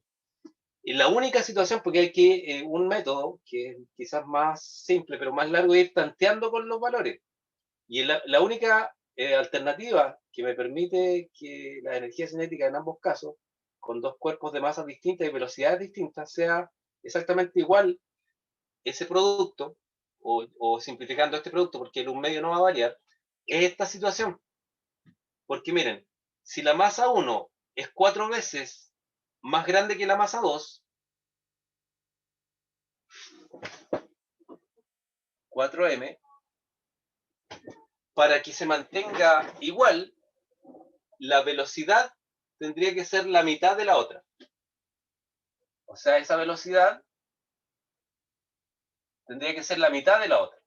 Y la única situación, porque hay que un método que es quizás más simple, pero más largo, es ir tanteando con los valores. Y la única alternativa que me permite que la energía cinética en ambos casos, con dos cuerpos de masas distintas y velocidades distintas, sea exactamente igual ese producto, o simplificando este producto, porque el un medio no va a variar, es esta situación. Porque miren, si la masa 1 es 4 veces más grande que la masa 2, 4m, para que se mantenga igual, la velocidad tendría que ser la mitad de la otra. O sea, esa velocidad tendría que ser la mitad de la otra.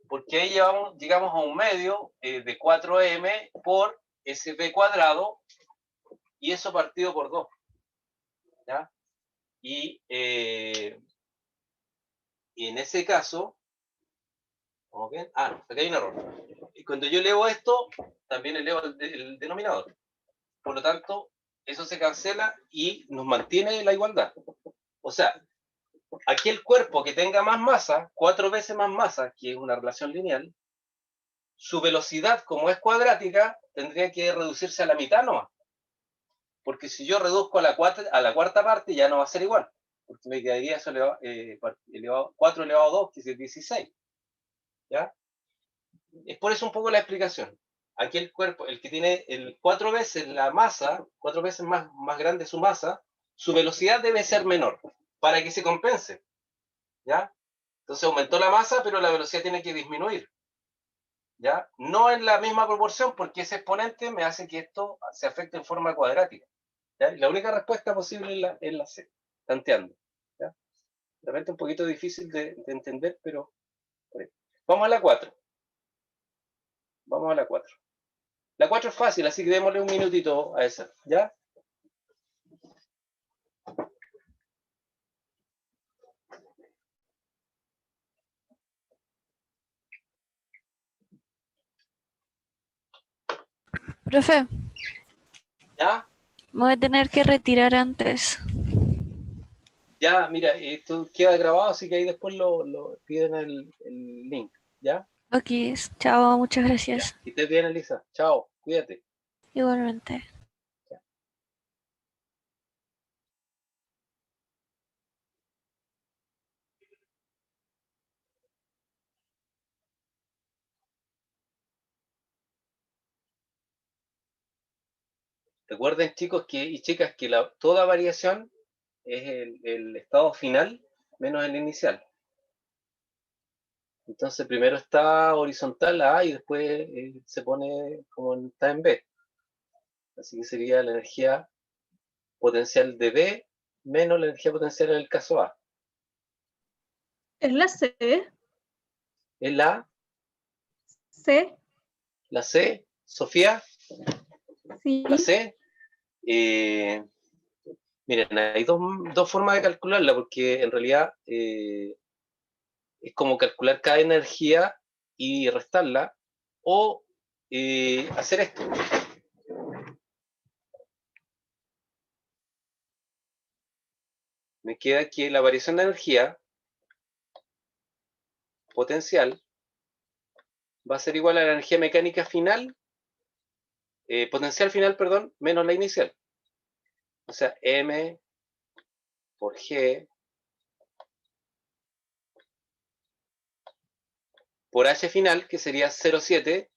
Porque ahí llegamos a un medio de 4m por sv cuadrado, y eso partido por 2. ¿Ya? Y en ese caso, ¿cómo ven? Ah, no, acá hay un error. Y cuando yo elevo esto, también elevo el denominador. Por lo tanto, eso se cancela y nos mantiene la igualdad. O sea, aquel cuerpo que tenga más masa, 4 veces más masa, que es una relación lineal, su velocidad, como es cuadrática, tendría que reducirse a la mitad nomás. Porque si yo reduzco a la cuarta parte, ya no va a ser igual. Porque me quedaría eso 4 elevado a 2, que es 16. ¿Ya? Es por eso un poco la explicación. Aquel cuerpo, el que tiene 4 veces la masa, 4 veces más grande su masa, su velocidad debe ser menor para que se compense. ¿Ya? Entonces aumentó la masa, pero la velocidad tiene que disminuir. ¿Ya? No en la misma proporción, porque ese exponente me hace que esto se afecte en forma cuadrática. ¿Ya? Y la única respuesta posible es la C, tanteando. ¿Ya? De repente un poquito difícil de entender, pero vamos a la 4. Vamos a la 4. La 4 es fácil, así que démosle un minutito a esa. ¿Ya? Profe, ¿Ya? me voy a tener que retirar antes. Ya, mira, esto queda grabado, así que ahí después lo piden el link. ¿Ya? Ok, chao, muchas Ya. gracias. Que estés bien, Elisa. Chao, cuídate. Igualmente. Recuerden, chicos y chicas, que toda variación es el estado final menos el inicial. Entonces primero está horizontal A y después se pone como está en B. Así que sería la energía potencial de B menos la energía potencial en el caso A. Es la C. Es la C. La C, Sofía, Sí. la C. Miren, hay dos formas de calcularla, porque en realidad es como calcular cada energía y restarla, o hacer esto. Me queda que la variación de energía potencial va a ser igual a la energía mecánica final, potencial final, perdón, menos la inicial. O sea, M por G por H final, que sería 0,7,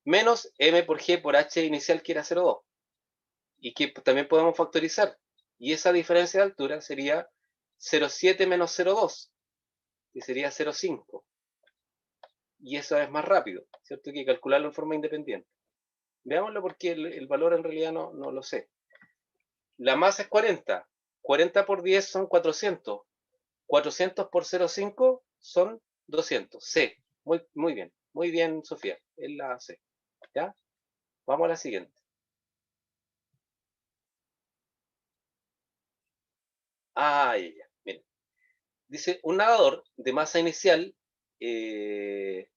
menos M por G por H inicial, que era 0,2. Y que también podemos factorizar. Y esa diferencia de altura sería 0,7 menos 0,2, que sería 0,5. Y eso es más rápido, ¿cierto? Que calcularlo en forma independiente. Veámoslo, porque el valor en realidad no lo sé. La masa es 40. 40 por 10 son 400. 400 por 0,5 son 200. C. Muy bien. Muy bien, Sofía. Es la C. ¿Ya? Vamos a la siguiente. Ah, ya. Miren. Dice, un nadador de masa inicial, M,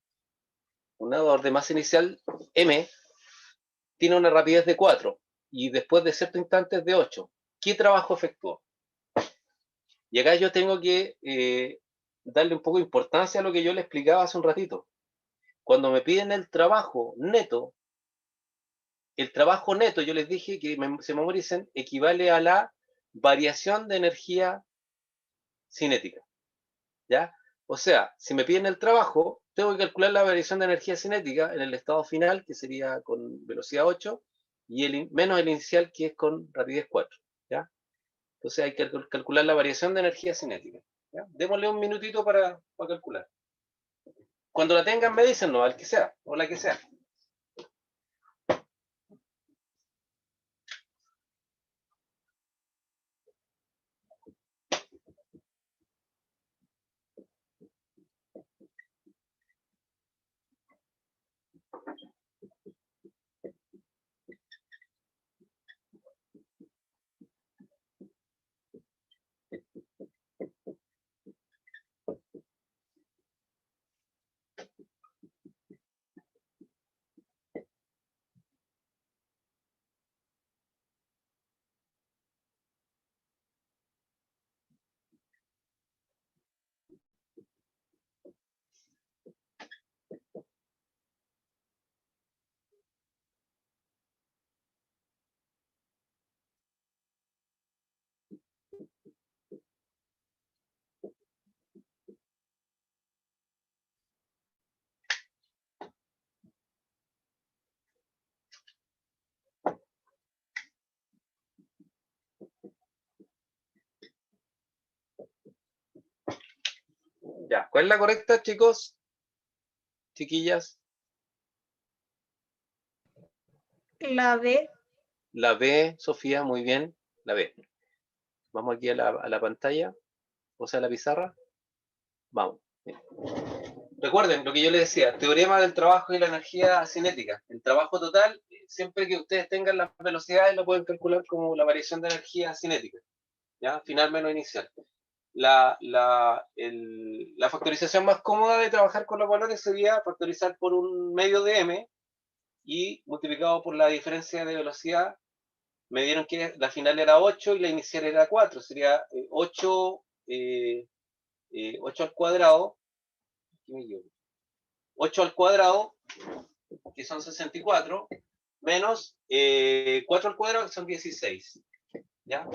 tiene una rapidez de 4 y después de ciertos instantes de 8. ¿Qué trabajo efectuó? Y acá yo tengo que darle un poco de importancia a lo que yo le explicaba hace un ratito. Cuando me piden el trabajo neto, yo les dije que se memoricen, equivale a la variación de energía cinética. ¿Ya? O sea, si me piden el trabajo, tengo que calcular la variación de energía cinética en el estado final, que sería con velocidad 8, y menos el inicial, que es con rapidez 4. ¿Ya? Entonces hay que calcular la variación de energía cinética. ¿Ya? Démosle un minutito para calcular. Cuando la tengan me dicen, no, al que sea, o la que sea. Ya, ¿cuál es la correcta, chicos? Chiquillas. La B. La B, Sofía, muy bien. La B. Vamos aquí a la pantalla, o sea, a la pizarra. Vamos. Bien. Recuerden lo que yo les decía, teorema del trabajo y la energía cinética. El trabajo total, siempre que ustedes tengan las velocidades, lo pueden calcular como la variación de energía cinética. ¿Ya? Final menos inicial. La factorización más cómoda de trabajar con los valores sería factorizar por un medio de M, y multiplicado por la diferencia de velocidad, me dieron que la final era 8 y la inicial era 4. Sería 8 al cuadrado, 8 al cuadrado, que son 64, menos 4 al cuadrado, que son 16. ¿Ya?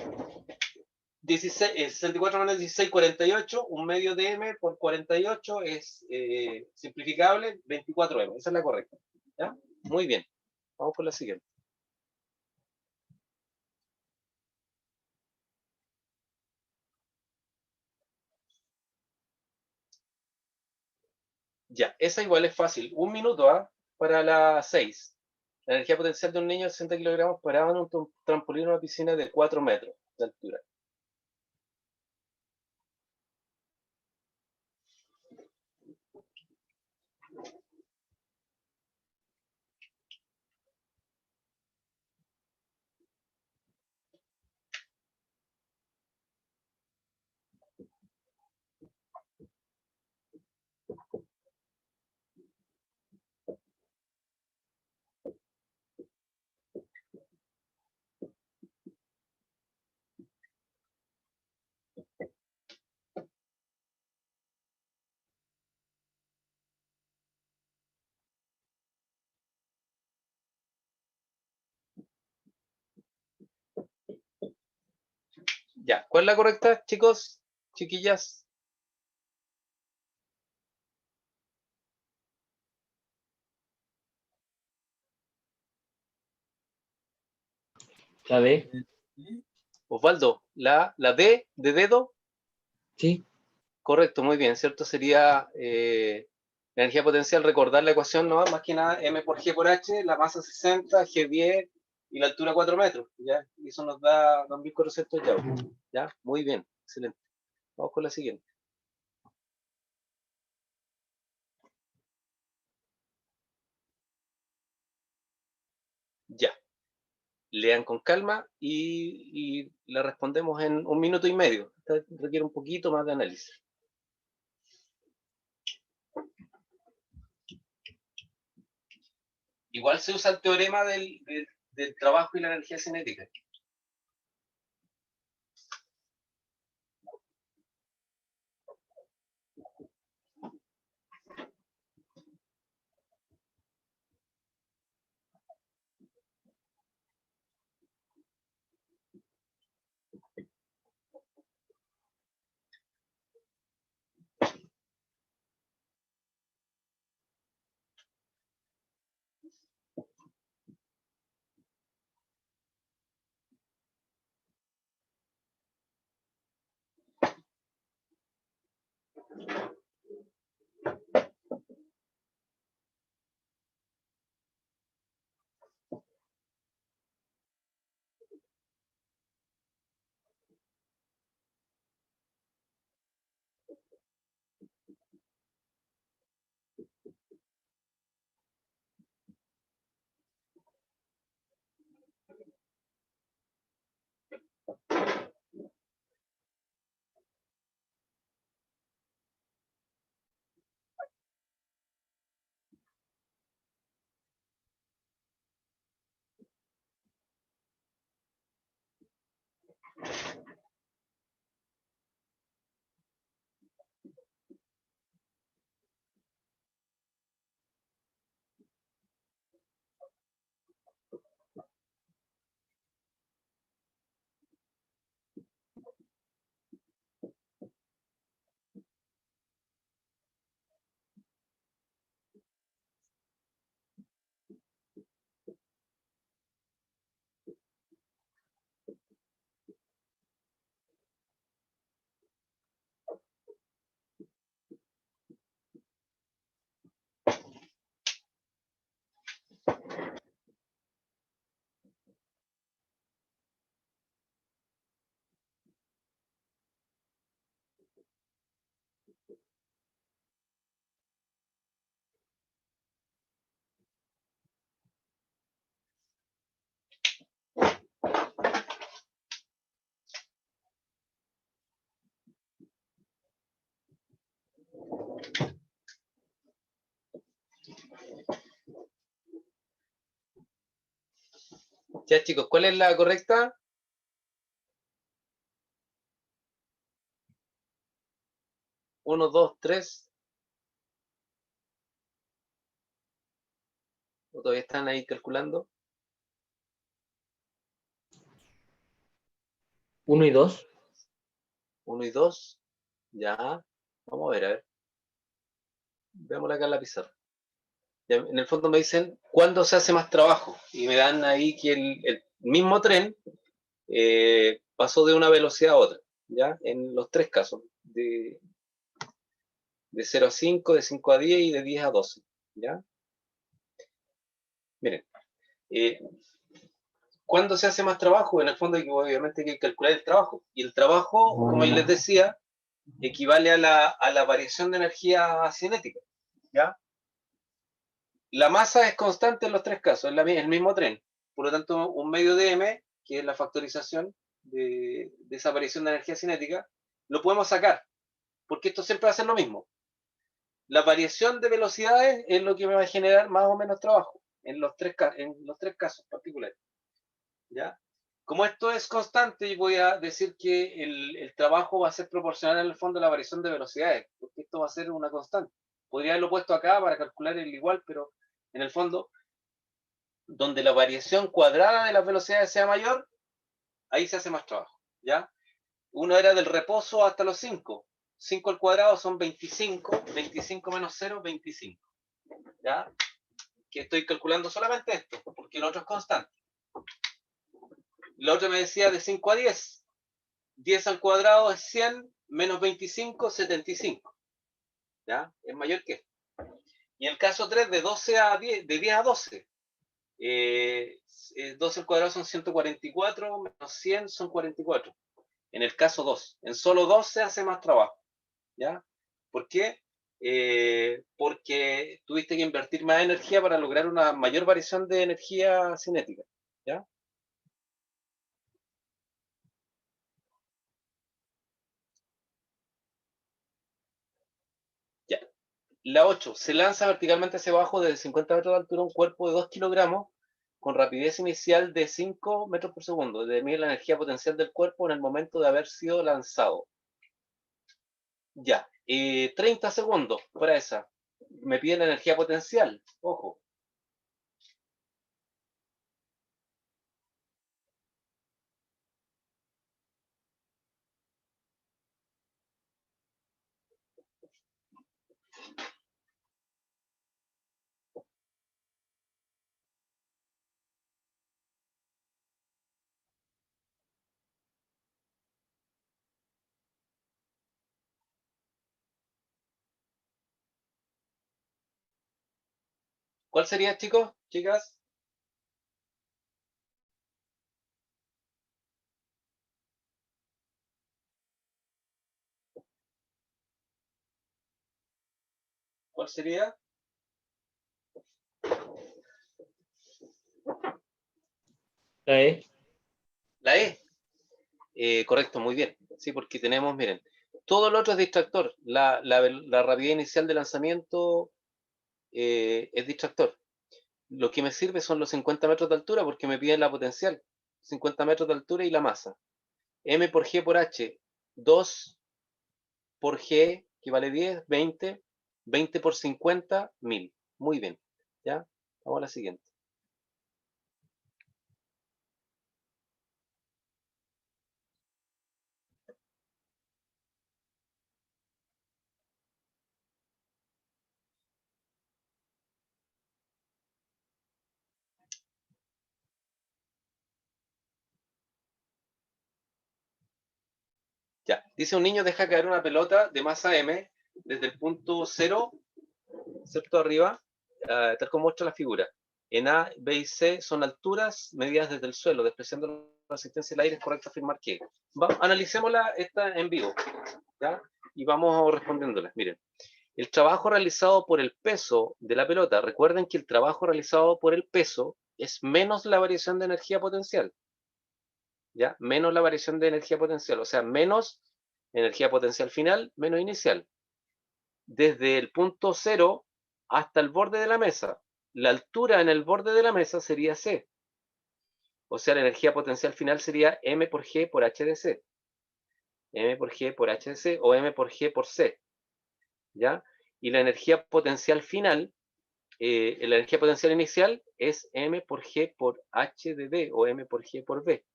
64 menos 16, 48, un medio de m por 48 es simplificable, 24m. Esa es la correcta. ¿Ya? Muy bien. Vamos por la siguiente. Ya, esa igual es fácil. Un minuto, ¿ah? Para la 6. La energía potencial de un niño de 60 kilogramos parado en un trampolín en una piscina de 4 metros de altura. Ya, ¿cuál es la correcta, chicos? Chiquillas. La B. Osvaldo, la D de dedo. Sí. Correcto, muy bien, ¿cierto? Sería la energía potencial, recordar la ecuación, ¿no? Más que nada, m por g por h, la masa 60, g 10 y la altura 4 metros, ¿ya? Y eso nos da 2400 joules, ¿ya? Muy bien, excelente. Vamos con la siguiente. Ya. Lean con calma y la respondemos en 1 minuto y medio. Esta requiere un poquito más de análisis. Igual se usa el teorema del trabajo y la energía cinética. Ya, chicos, ¿cuál es la correcta? Uno, dos, tres. ¿O todavía están ahí calculando? 1 y 2. 1 y 2. Ya. Vamos a ver, a ver. Veámosla acá en la pizarra. Ya, en el fondo me dicen cuándo se hace más trabajo. Y me dan ahí que el mismo tren pasó de una velocidad a otra. ¿Ya? En los tres casos. De 0 a 5, de 5 a 10 y de 10 a 12. ¿Ya? Miren. ¿Cuándo se hace más trabajo? En el fondo obviamente hay que calcular el trabajo. Y el trabajo, como les decía, equivale a la variación de energía cinética. ¿Ya? La masa es constante en los tres casos, es el mismo tren. Por lo tanto, un medio de m, que es la factorización de esa variación de energía cinética, lo podemos sacar, porque esto siempre va a ser lo mismo. La variación de velocidades es lo que me va a generar más o menos trabajo en los tres casos particulares. ¿Ya? Como esto es constante, yo voy a decir que el trabajo va a ser proporcional en el fondo a la variación de velocidades, porque esto va a ser una constante. Podría haberlo puesto acá para calcular el igual, pero en el fondo, donde la variación cuadrada de las velocidades sea mayor, ahí se hace más trabajo. ¿Ya? Uno era del reposo hasta los 5. 5 al cuadrado son 25. 25 menos 0, 25. ¿Ya? Que estoy calculando solamente esto, porque el otro es constante. La otra me decía de 5 a 10. 10 al cuadrado es 100, menos 25, 75. ¿Ya? Es mayor que esto. Y el caso 3, de 12 a 10, de 10 a 12. 12 al cuadrado son 144, menos 100 son 44. En el caso 2. En solo 2 se hace más trabajo. ¿Ya? ¿Por qué? Porque tuviste que invertir más energía para lograr una mayor variación de energía cinética. ¿Ya? Ya. La 8. Se lanza verticalmente hacia abajo desde 50 metros de altura un cuerpo de 2 kilogramos con rapidez inicial de 5 metros por segundo. Determina la energía potencial del cuerpo en el momento de haber sido lanzado. Ya. 30 segundos para esa. Me pide la energía potencial. Ojo. ¿Cuál sería, chicos? Chicas. ¿Cuál sería? La E. La E. Correcto, muy bien. Sí, porque tenemos, miren, todo lo otro es distractor. La rapidez inicial de lanzamiento es distractor. Lo que me sirve son los 50 metros de altura porque me piden la potencial. 50 metros de altura y la masa. M por G por H. 2 por G, que vale 10, 20. 20 por 50, 1000. Muy bien. ¿Ya? Vamos a la siguiente. Ya. Dice un niño deja caer una pelota de masa M desde el punto 0, ¿cierto? Arriba, tal como muestra la figura. En A, B y C son alturas medidas desde el suelo, despreciando la resistencia del aire, es correcto afirmar que. Analicémosla esta en vivo, ¿ya? Y vamos respondiéndolas. Miren, el trabajo realizado por el peso de la pelota, recuerden que el trabajo realizado por el peso es menos la variación de energía potencial, ¿ya? Menos la variación de energía potencial, o sea, menos energía potencial final, menos inicial. Desde el punto 0 hasta el borde de la mesa. La altura en el borde de la mesa sería C. O sea, la energía potencial final sería M por G por H de C. M por G por H de C o M por G por C. ¿Ya? Y la energía potencial final, la energía potencial inicial es M por G por H de B o M por G por B.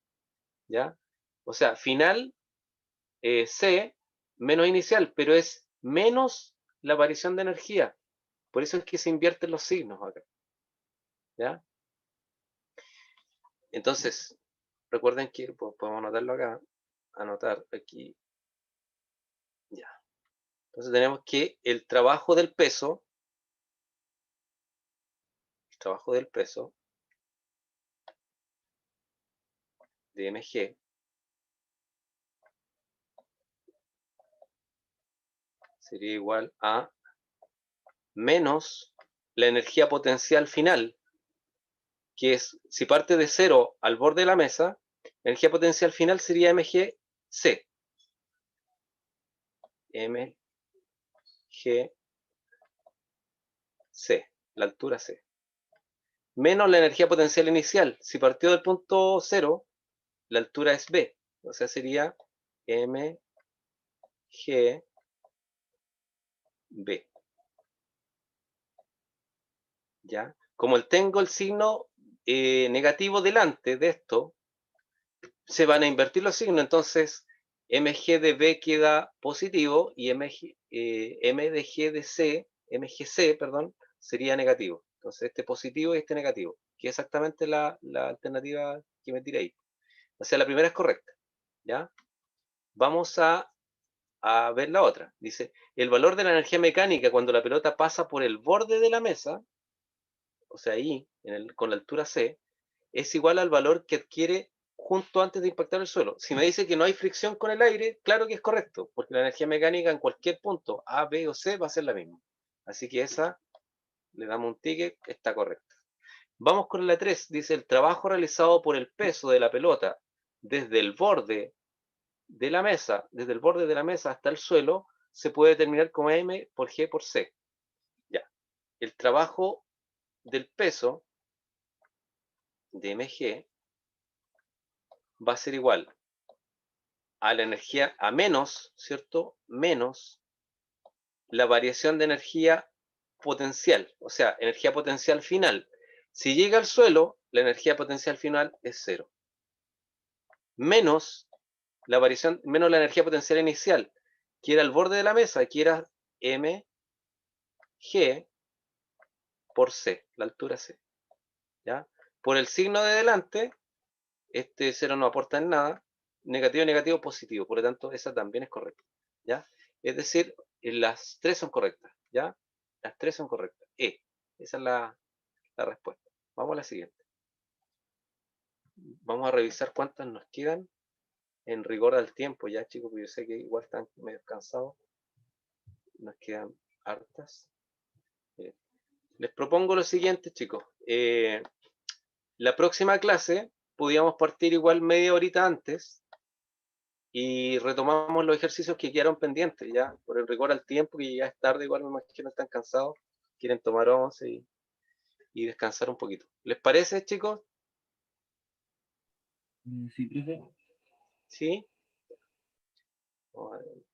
¿Ya? O sea, final C menos inicial, pero es menos la variación de energía. Por eso es que se invierten los signos acá. ¿Ya? Entonces, recuerden que podemos anotarlo acá. Anotar aquí. Ya. Entonces tenemos que el trabajo del peso de mg sería igual a menos la energía potencial final, que es, si parte de 0 al borde de la mesa, la energía potencial final sería mgc. mgc, la altura c. Menos la energía potencial inicial. Si partió del punto 0, la altura es b. O sea, sería mgb. ¿Ya? Como tengo el signo negativo delante de esto, se van a invertir los signos, entonces mg de b queda positivo y m de g de c, mgc, perdón, sería negativo. Entonces este positivo y este negativo, que es exactamente la alternativa que me tiré ahí. O sea, la primera es correcta. ¿Ya? Vamos a ver la otra. Dice, el valor de la energía mecánica cuando la pelota pasa por el borde de la mesa, o sea, ahí, con la altura C, es igual al valor que adquiere justo antes de impactar el suelo. Si me dice que no hay fricción con el aire, claro que es correcto, porque la energía mecánica en cualquier punto, A, B o C, va a ser la misma. Así que esa, le damos un ticket, está correcta. Vamos con la 3, dice, el trabajo realizado por el peso de la pelota desde el borde de la mesa, hasta el suelo, se puede determinar como M por G por C. Ya. El trabajo del peso de mg va a ser igual a la energía, a menos, ¿cierto? Menos la variación de energía potencial, o sea, energía potencial final. Si llega al suelo, la energía potencial final es 0. Menos la variación, menos la energía potencial inicial, que era al borde de la mesa, que era mg por c, la altura c. ¿Ya? Por el signo de delante, este 0 no aporta en nada, negativo, negativo, positivo, por lo tanto esa también es correcta. ¿Ya? Es decir, las tres son correctas. ¿Ya? Las tres son correctas. Esa es la respuesta. Vamos a la siguiente. Vamos a revisar cuántas nos quedan en rigor al tiempo, ya chicos, porque yo sé que igual están medio cansados. Nos quedan hartas. Les propongo lo siguiente, chicos. La próxima clase podríamos partir igual media horita antes y retomamos los ejercicios que quedaron pendientes, ya, por el rigor al tiempo, que ya es tarde, igual me imagino que están cansados, quieren tomar once y descansar un poquito. ¿Les parece, chicos? Sí, profe. ¿Sí? Vamos a ver.